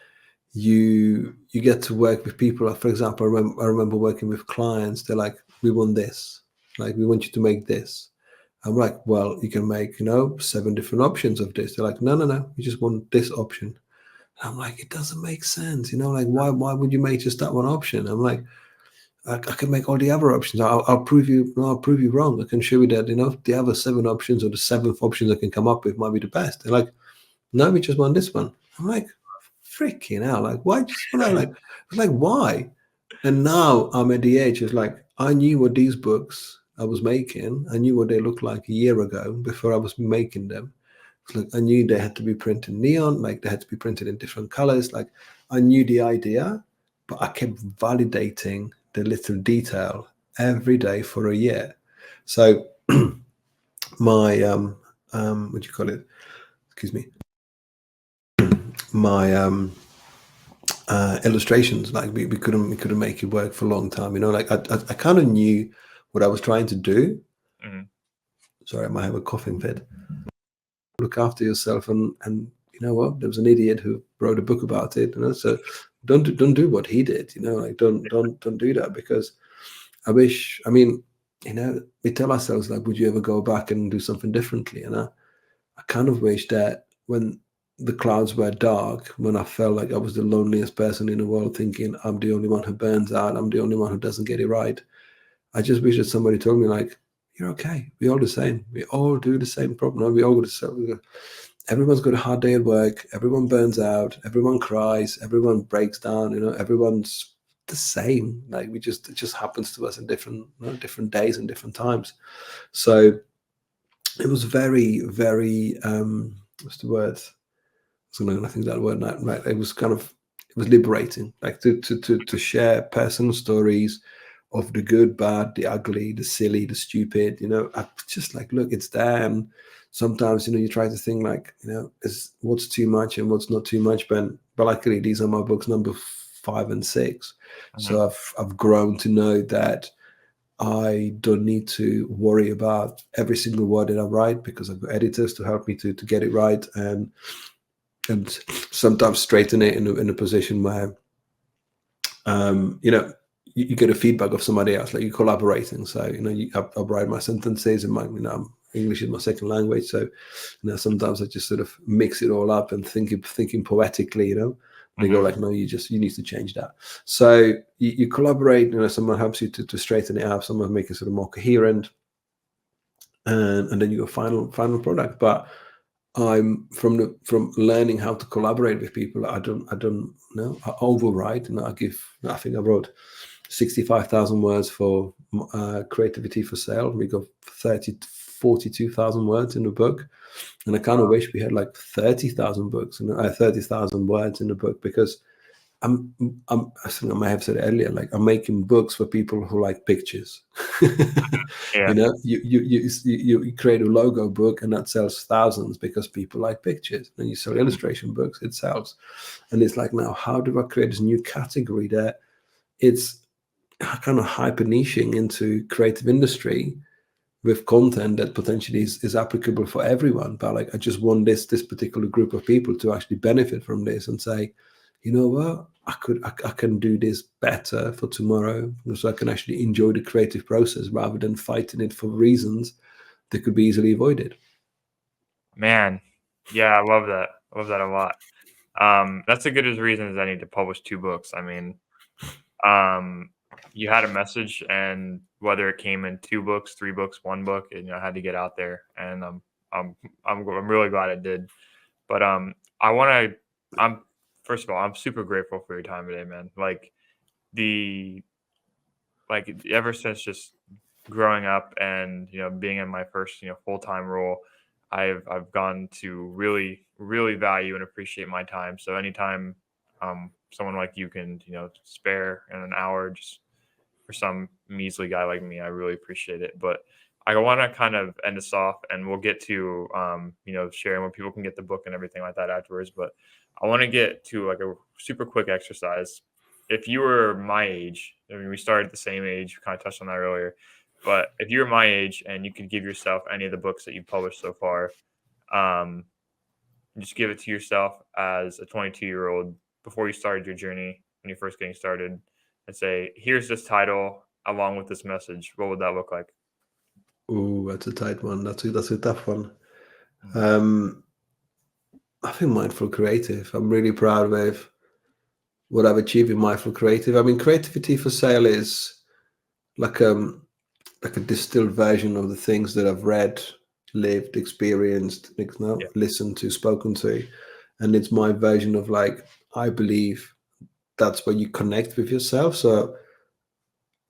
you get to work with people. Like, for example, I remember working with clients. They're like, we want this, like we want you to make this. I'm like, well, you can make 7 different options of this. They're like, no, we just want this option. I'm like, it doesn't make sense, like why would you make just that one option? I'm like, I can make all the other options. I'll prove you no, I'll prove you wrong. I can show you that the other 7 options or the seventh options I can come up with might be the best. They're like, No, we just won this one. I'm like, freaking hell, like, why just won that? Like, why? And now I'm at the age, it's like, I knew what these books I was making, I knew what they looked like a year ago before I was making them. It's like, I knew they had to be printed neon, like they had to be printed in different colors. Like, I knew the idea, but I kept validating the little detail every day for a year. So my what do you call it? Excuse me. My illustrations, like we couldn't make it work for a long time. You know, like I kind of knew what I was trying to do. Mhm. Sorry, I might have a coughing fit. Look after yourself, and you know what? There was an idiot who wrote a book about it. You know, so don't do what he did. You know, like don't do that, because I wish. I mean, you know, we tell ourselves like, would you ever go back and do something differently? And I kind of wish that when the clouds were dark, when I felt like I was the loneliest person in the world, thinking I'm the only one who burns out, I'm the only one who doesn't get it right, I just wish that somebody told me like, you're okay. We're all the same. We all do the same problem. We all got the same. Everyone's got a hard day at work. Everyone burns out. Everyone cries. Everyone breaks down. You know, everyone's the same. Like it just happens to us in different, different days and different times. So it was very, very what's the word? I think that word right. It was kind of, it was liberating, like to share personal stories of the good, bad, the ugly, the silly, the stupid. You know, I just like, look, it's there. And sometimes, you know, you try to think like, you know, is what's too much and what's not too much. But luckily, these are my books number 5 and 6. Mhm. So I've grown to know that I don't need to worry about every single word that I write, because I've got editors to help me to get it right, and sometimes straighten it in a position where you know, you get a feedback of somebody else, like you're collaborating. So you know, I write my sentences, and my, you know, English is my second language, so you know, sometimes I just sort of mix it all up and thinking poetically, you know. And they go Mhm. like, no, you need to change that. So you collaborate. You know, someone helps you to straighten it out. Someone make it sort of more coherent, and then you go final product. But I'm from learning how to collaborate with people. I don't know. I overwrite, and I think I wrote 65,000 words for creativity for sale. We got 42,000 words in the book, and I kind of wish we had like 30,000 books and 30,000 words in the book, because I'm I think I may have said it earlier, like I'm making books for people who like pictures. Yeah. You know, you create a logo book and that sells thousands because people like pictures. And you sell illustration books, it sells. And it's like, now how do I create this new category that it's kind of hyper niching into creative industry with content that potentially is applicable for everyone? But like, I just want this particular group of people to actually benefit from this and say, you know what, I can do this better for tomorrow, so I can actually enjoy the creative process rather than fighting it for reasons that could be easily avoided. Man, yeah, I love that. I love that a lot. That's as good as reasons I need to publish 2 books. I mean, um, you had a message, and whether it came in 2 books, 3 books, 1 book, and, you know, I had to get out there, and, I'm really glad I did. But, I wanna I'm first of all, I'm super grateful for your time today, man. The ever since just growing up and, you know, being in my first, you know, full-time role, I've gone to really value and appreciate my time. So anytime someone like you can, you know, spare in an hour just for some measly guy like me, I really appreciate it. But I want to kind of end this off, and we'll get to you know, sharing where people can get the book and everything like that afterwards. But I want to get to like a super quick exercise. If you were my age, I mean, we started at the same age, we kind of touched on that earlier. But if you were my age and you could give yourself any of the books that you've published so far, um, just give it to yourself as a 22-year-old before you started your journey, when you're first getting started, and say, here's this title along with this message, what would that look like? Oh, that's a tight one. That's a tough one. Mhm. Um, I think mindful creative. I'm really proud of what I've achieved in mindful creative. I mean, creativity for sale is like like a distilled version of the things that I've read lived, experienced, Yeah. listened to, spoken to, and it's my version of like I believe that's where you connect with yourself. So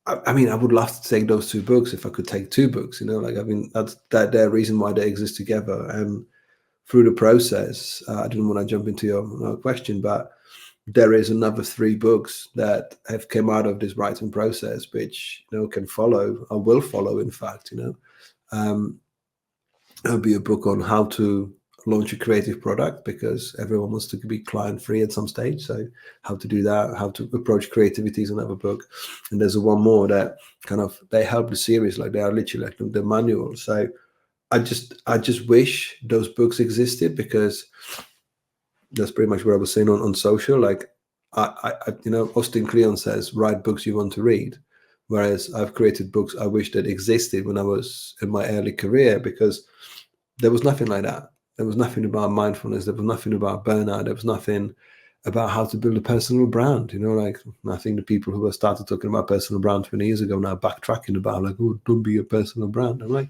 I mean, I would love to take those two books if I could take two books. Like I mean, that's the reason why they exist together. And through the process, I didn't want to jump into your question, but there is another three books that have come out of this writing process, which can follow or will follow. In fact, there'll be a book on how to launch a creative product because everyone wants to be client free at some stage. So how to do that, how to approach creativity is another book. And there's one more that they help the series, like they are literally like the manual. So I just wish those books existed because that's pretty much what I was saying on social. Like I Austin Kleon says, write books you want to read. Whereas I've created books I wish that existed when I was in my early career because there was nothing like that. There was nothing about mindfulness. There was nothing about burnout. There was nothing about how to build a personal brand. Like I think the people who have started talking about personal brand 20 years ago now backtracking about like, oh, don't be a personal brand. I'm like,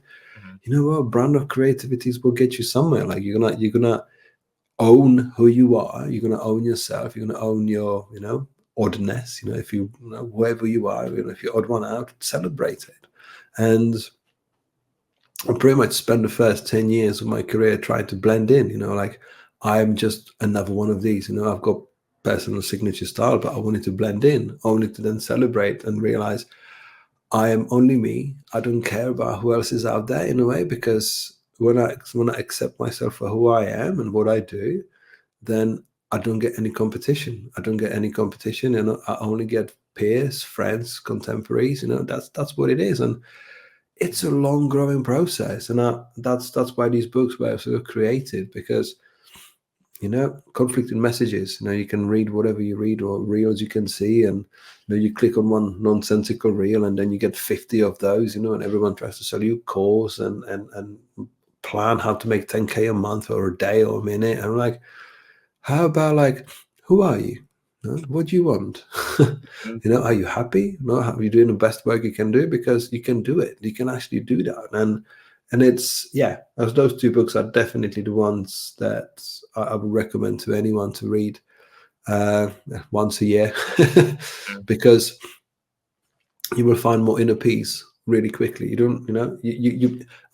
you know what? Brand of creativity will get you somewhere. Like you're gonna own who you are. You're gonna own yourself. You're gonna own your oddness. If whoever you are, if you're odd one out, celebrate it. And I pretty much spent the first 10 years of my career trying to blend in, like I'm just another one of these, I've got personal signature style, but I wanted to blend in, only to then celebrate and realize I am only me. I don't care about who else is out there in a way, because when I accept myself for who I am and what I do, then I don't get any competition. And I only get peers, friends, contemporaries, that's what it is. And it's a long growing process, and that's why these books were so created, because conflicting messages, you can read whatever you read or reels you can see, and you click on one nonsensical reel and then you get 50 of those, and everyone tries to sell you a course and plan how to make 10K a month or a day or a minute. And I'm like, how about like, who are you? What do you want? Are you happy? Are you doing the best work you can do? Because you can do it. You can actually do that. And it's, as those two books are definitely the ones that I would recommend to anyone to read once a year, because you will find more inner peace really quickly. You don't,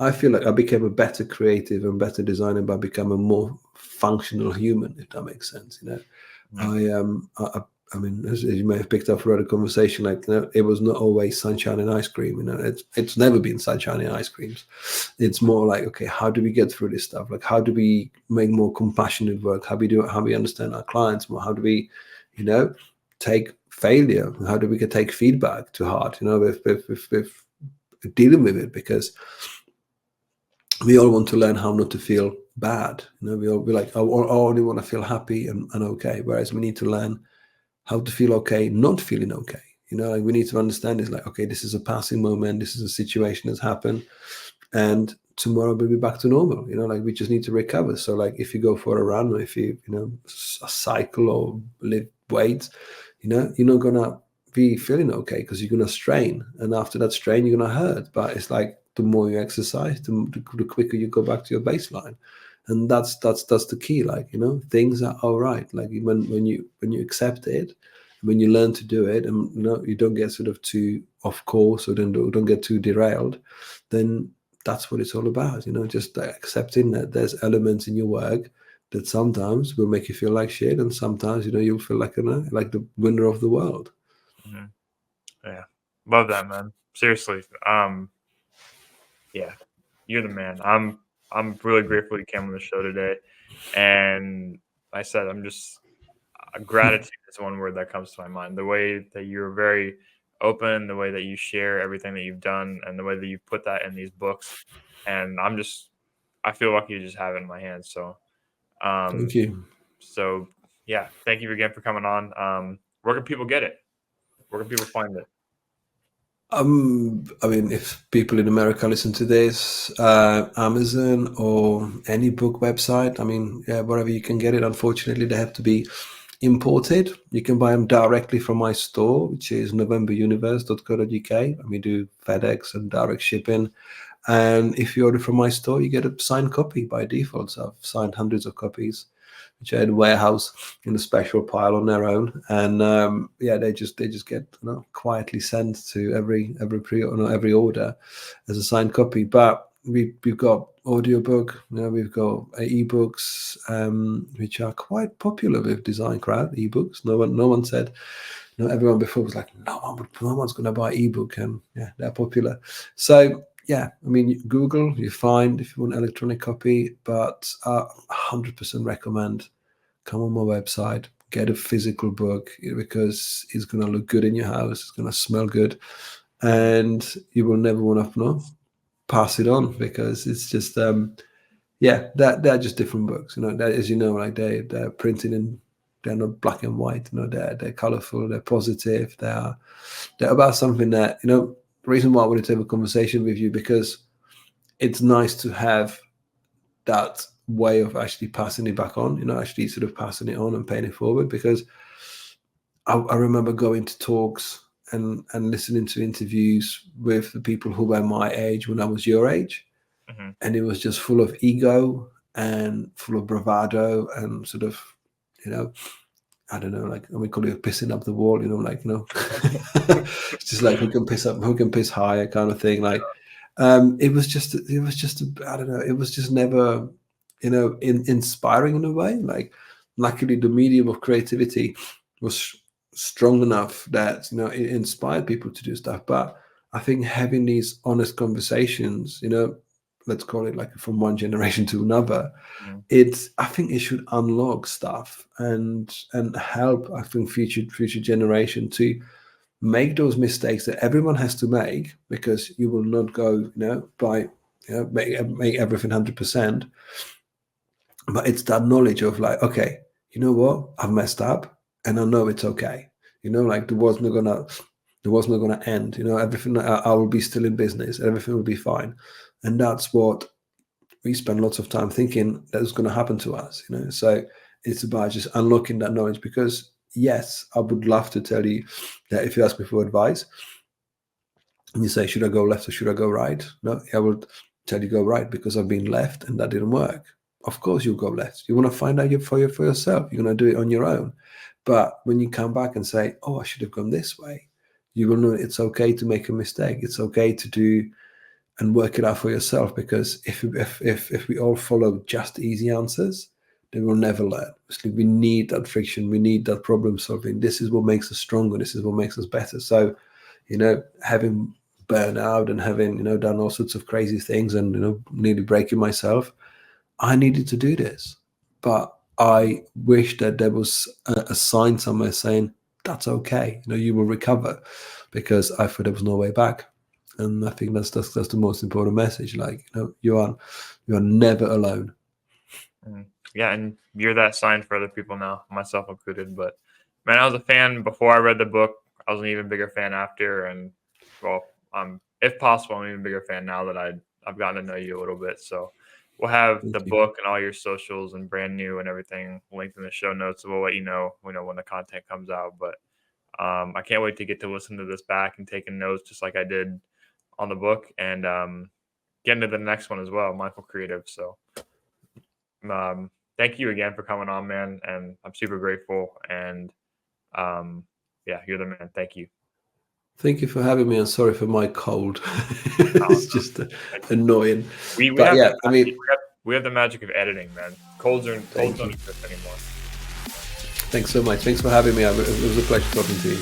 I feel like I became a better creative and better designer by becoming a more functional human, if that makes sense. I mean, as you may have picked up throughout the conversation, like it was not always sunshine and ice cream. It's never been sunshine and ice creams. It's more like, okay, how do we get through this stuff? Like, how do we make more compassionate work? How we understand our clients more? How do we, take failure? How do we take feedback to heart? With dealing with it, because we all want to learn how not to feel bad. We're like, I only want to feel happy and okay. Whereas we need to learn how to feel okay, not feeling okay. Like we need to understand it's like, okay, this is a passing moment. This is a situation that's happened, and tomorrow we'll be back to normal. Like we just need to recover. So like if you go for a run, or if you cycle or lift weights, you're not gonna be feeling okay because you're gonna strain, and after that strain, you're gonna hurt. But it's like the more you exercise, the quicker you go back to your baseline. And that's the key. Like things are all right. Like when you accept it, when you learn to do it, and you don't get sort of too off course, or don't get too derailed, then that's what it's all about. Just accepting that there's elements in your work that sometimes will make you feel like shit, and sometimes you'll feel like like the winner of the world. Mm-hmm. Yeah, love that, man. Seriously, yeah, you're the man. I'm really grateful you came on the show today, and like I said, I'm just gratitude is one word that comes to my mind. The way that you're very open, the way that you share everything that you've done, and the way that you put that in these books, and I feel lucky to just have it in my hands. So, Thank you. So yeah, thank you again for coming on. Where can people get it? Where can people find it? I mean, if people in America listen to this, Amazon or any book website, I mean, yeah, wherever you can get it. Unfortunately, they have to be imported. You can buy them directly from my store, which is novemberuniverse.co.uk, and we do FedEx and direct shipping. And if you order from my store, you get a signed copy by default. So I've signed hundreds of copies, which are in a warehouse in a special pile on their own. And they just get quietly sent to every order as a signed copy. But we've got audiobook, we've got ebooks, which are quite popular with design crowd. Ebooks. No one said. Everyone before was like, no one's going to buy ebook, and they're popular. So Google, you find if you want electronic copy, but 100% recommend come on my website, get a physical book, because it's going to look good in your house, it's going to smell good, and you will never want to pass it on, because it's just they're just different books. That, as like they're printed in. They're not black and white. They're colorful. They're positive. They're about something that The reason why I wanted to have a conversation with you, because it's nice to have that way of actually passing it back on. Actually sort of passing it on and paying it forward. Because I remember going to talks and listening to interviews with the people who were my age when I was your age, and it was just full of ego and full of bravado and sort of. I don't know, we call it pissing up the wall, it's just like who can piss higher kind of thing. It was just I don't know, it was just never, inspiring in a way. Luckily the medium of creativity was strong enough that, it inspired people to do stuff. But I think having these honest conversations, let's call it from one generation to another, I think it should unlock stuff and help, I think, future generation to make those mistakes that everyone has to make, because you will not go make everything 100%. But it's that knowledge of okay, you know what, I've messed up and I know it's okay. The world's not gonna end. Everything, I will be still in business. Everything will be fine. And that's what we spend lots of time thinking that's going to happen to us. So it's about just unlocking that knowledge. Because yes, I would love to tell you that if you ask me for advice and you say, should I go left or should I go right? No, I will tell you go right, because I've been left and that didn't work. Of course you'll go left. You want to find out for yourself. You're going to do it on your own. But when you come back and say, oh, I should have gone this way, you will know it's okay to make a mistake. It's okay to do and work it out for yourself. Because if we all follow just easy answers, then we'll never learn. We need that friction. We need that problem solving. This is what makes us stronger. This is what makes us better. So, having burnout and having, done all sorts of crazy things and, nearly breaking myself, I needed to do this. But I wish that there was a sign somewhere saying, that's okay. You will recover, because I thought there was no way back. And I think that's the most important message. You are never alone. Yeah, and you're that sign for other people now, myself included. But man, I was a fan before I read the book. I was an even bigger fan after, and if possible, I'm an even bigger fan now that I've gotten to know you a little bit. So we'll have the book and all your socials and brand new and everything linked in the show notes. So we'll let you know, when the content comes out. But I can't wait to get to listen to this back and taking notes just like I did on the book, and get into the next one as well, Mindful Creative. So thank you again for coming on, man, and I'm super grateful. And you're the man. Thank you. Thank you for having me, and sorry for my cold. It's just annoying. We have the magic of editing, man. Colds don't exist anymore. Thanks so much. Thanks for having me. It was a pleasure talking to you.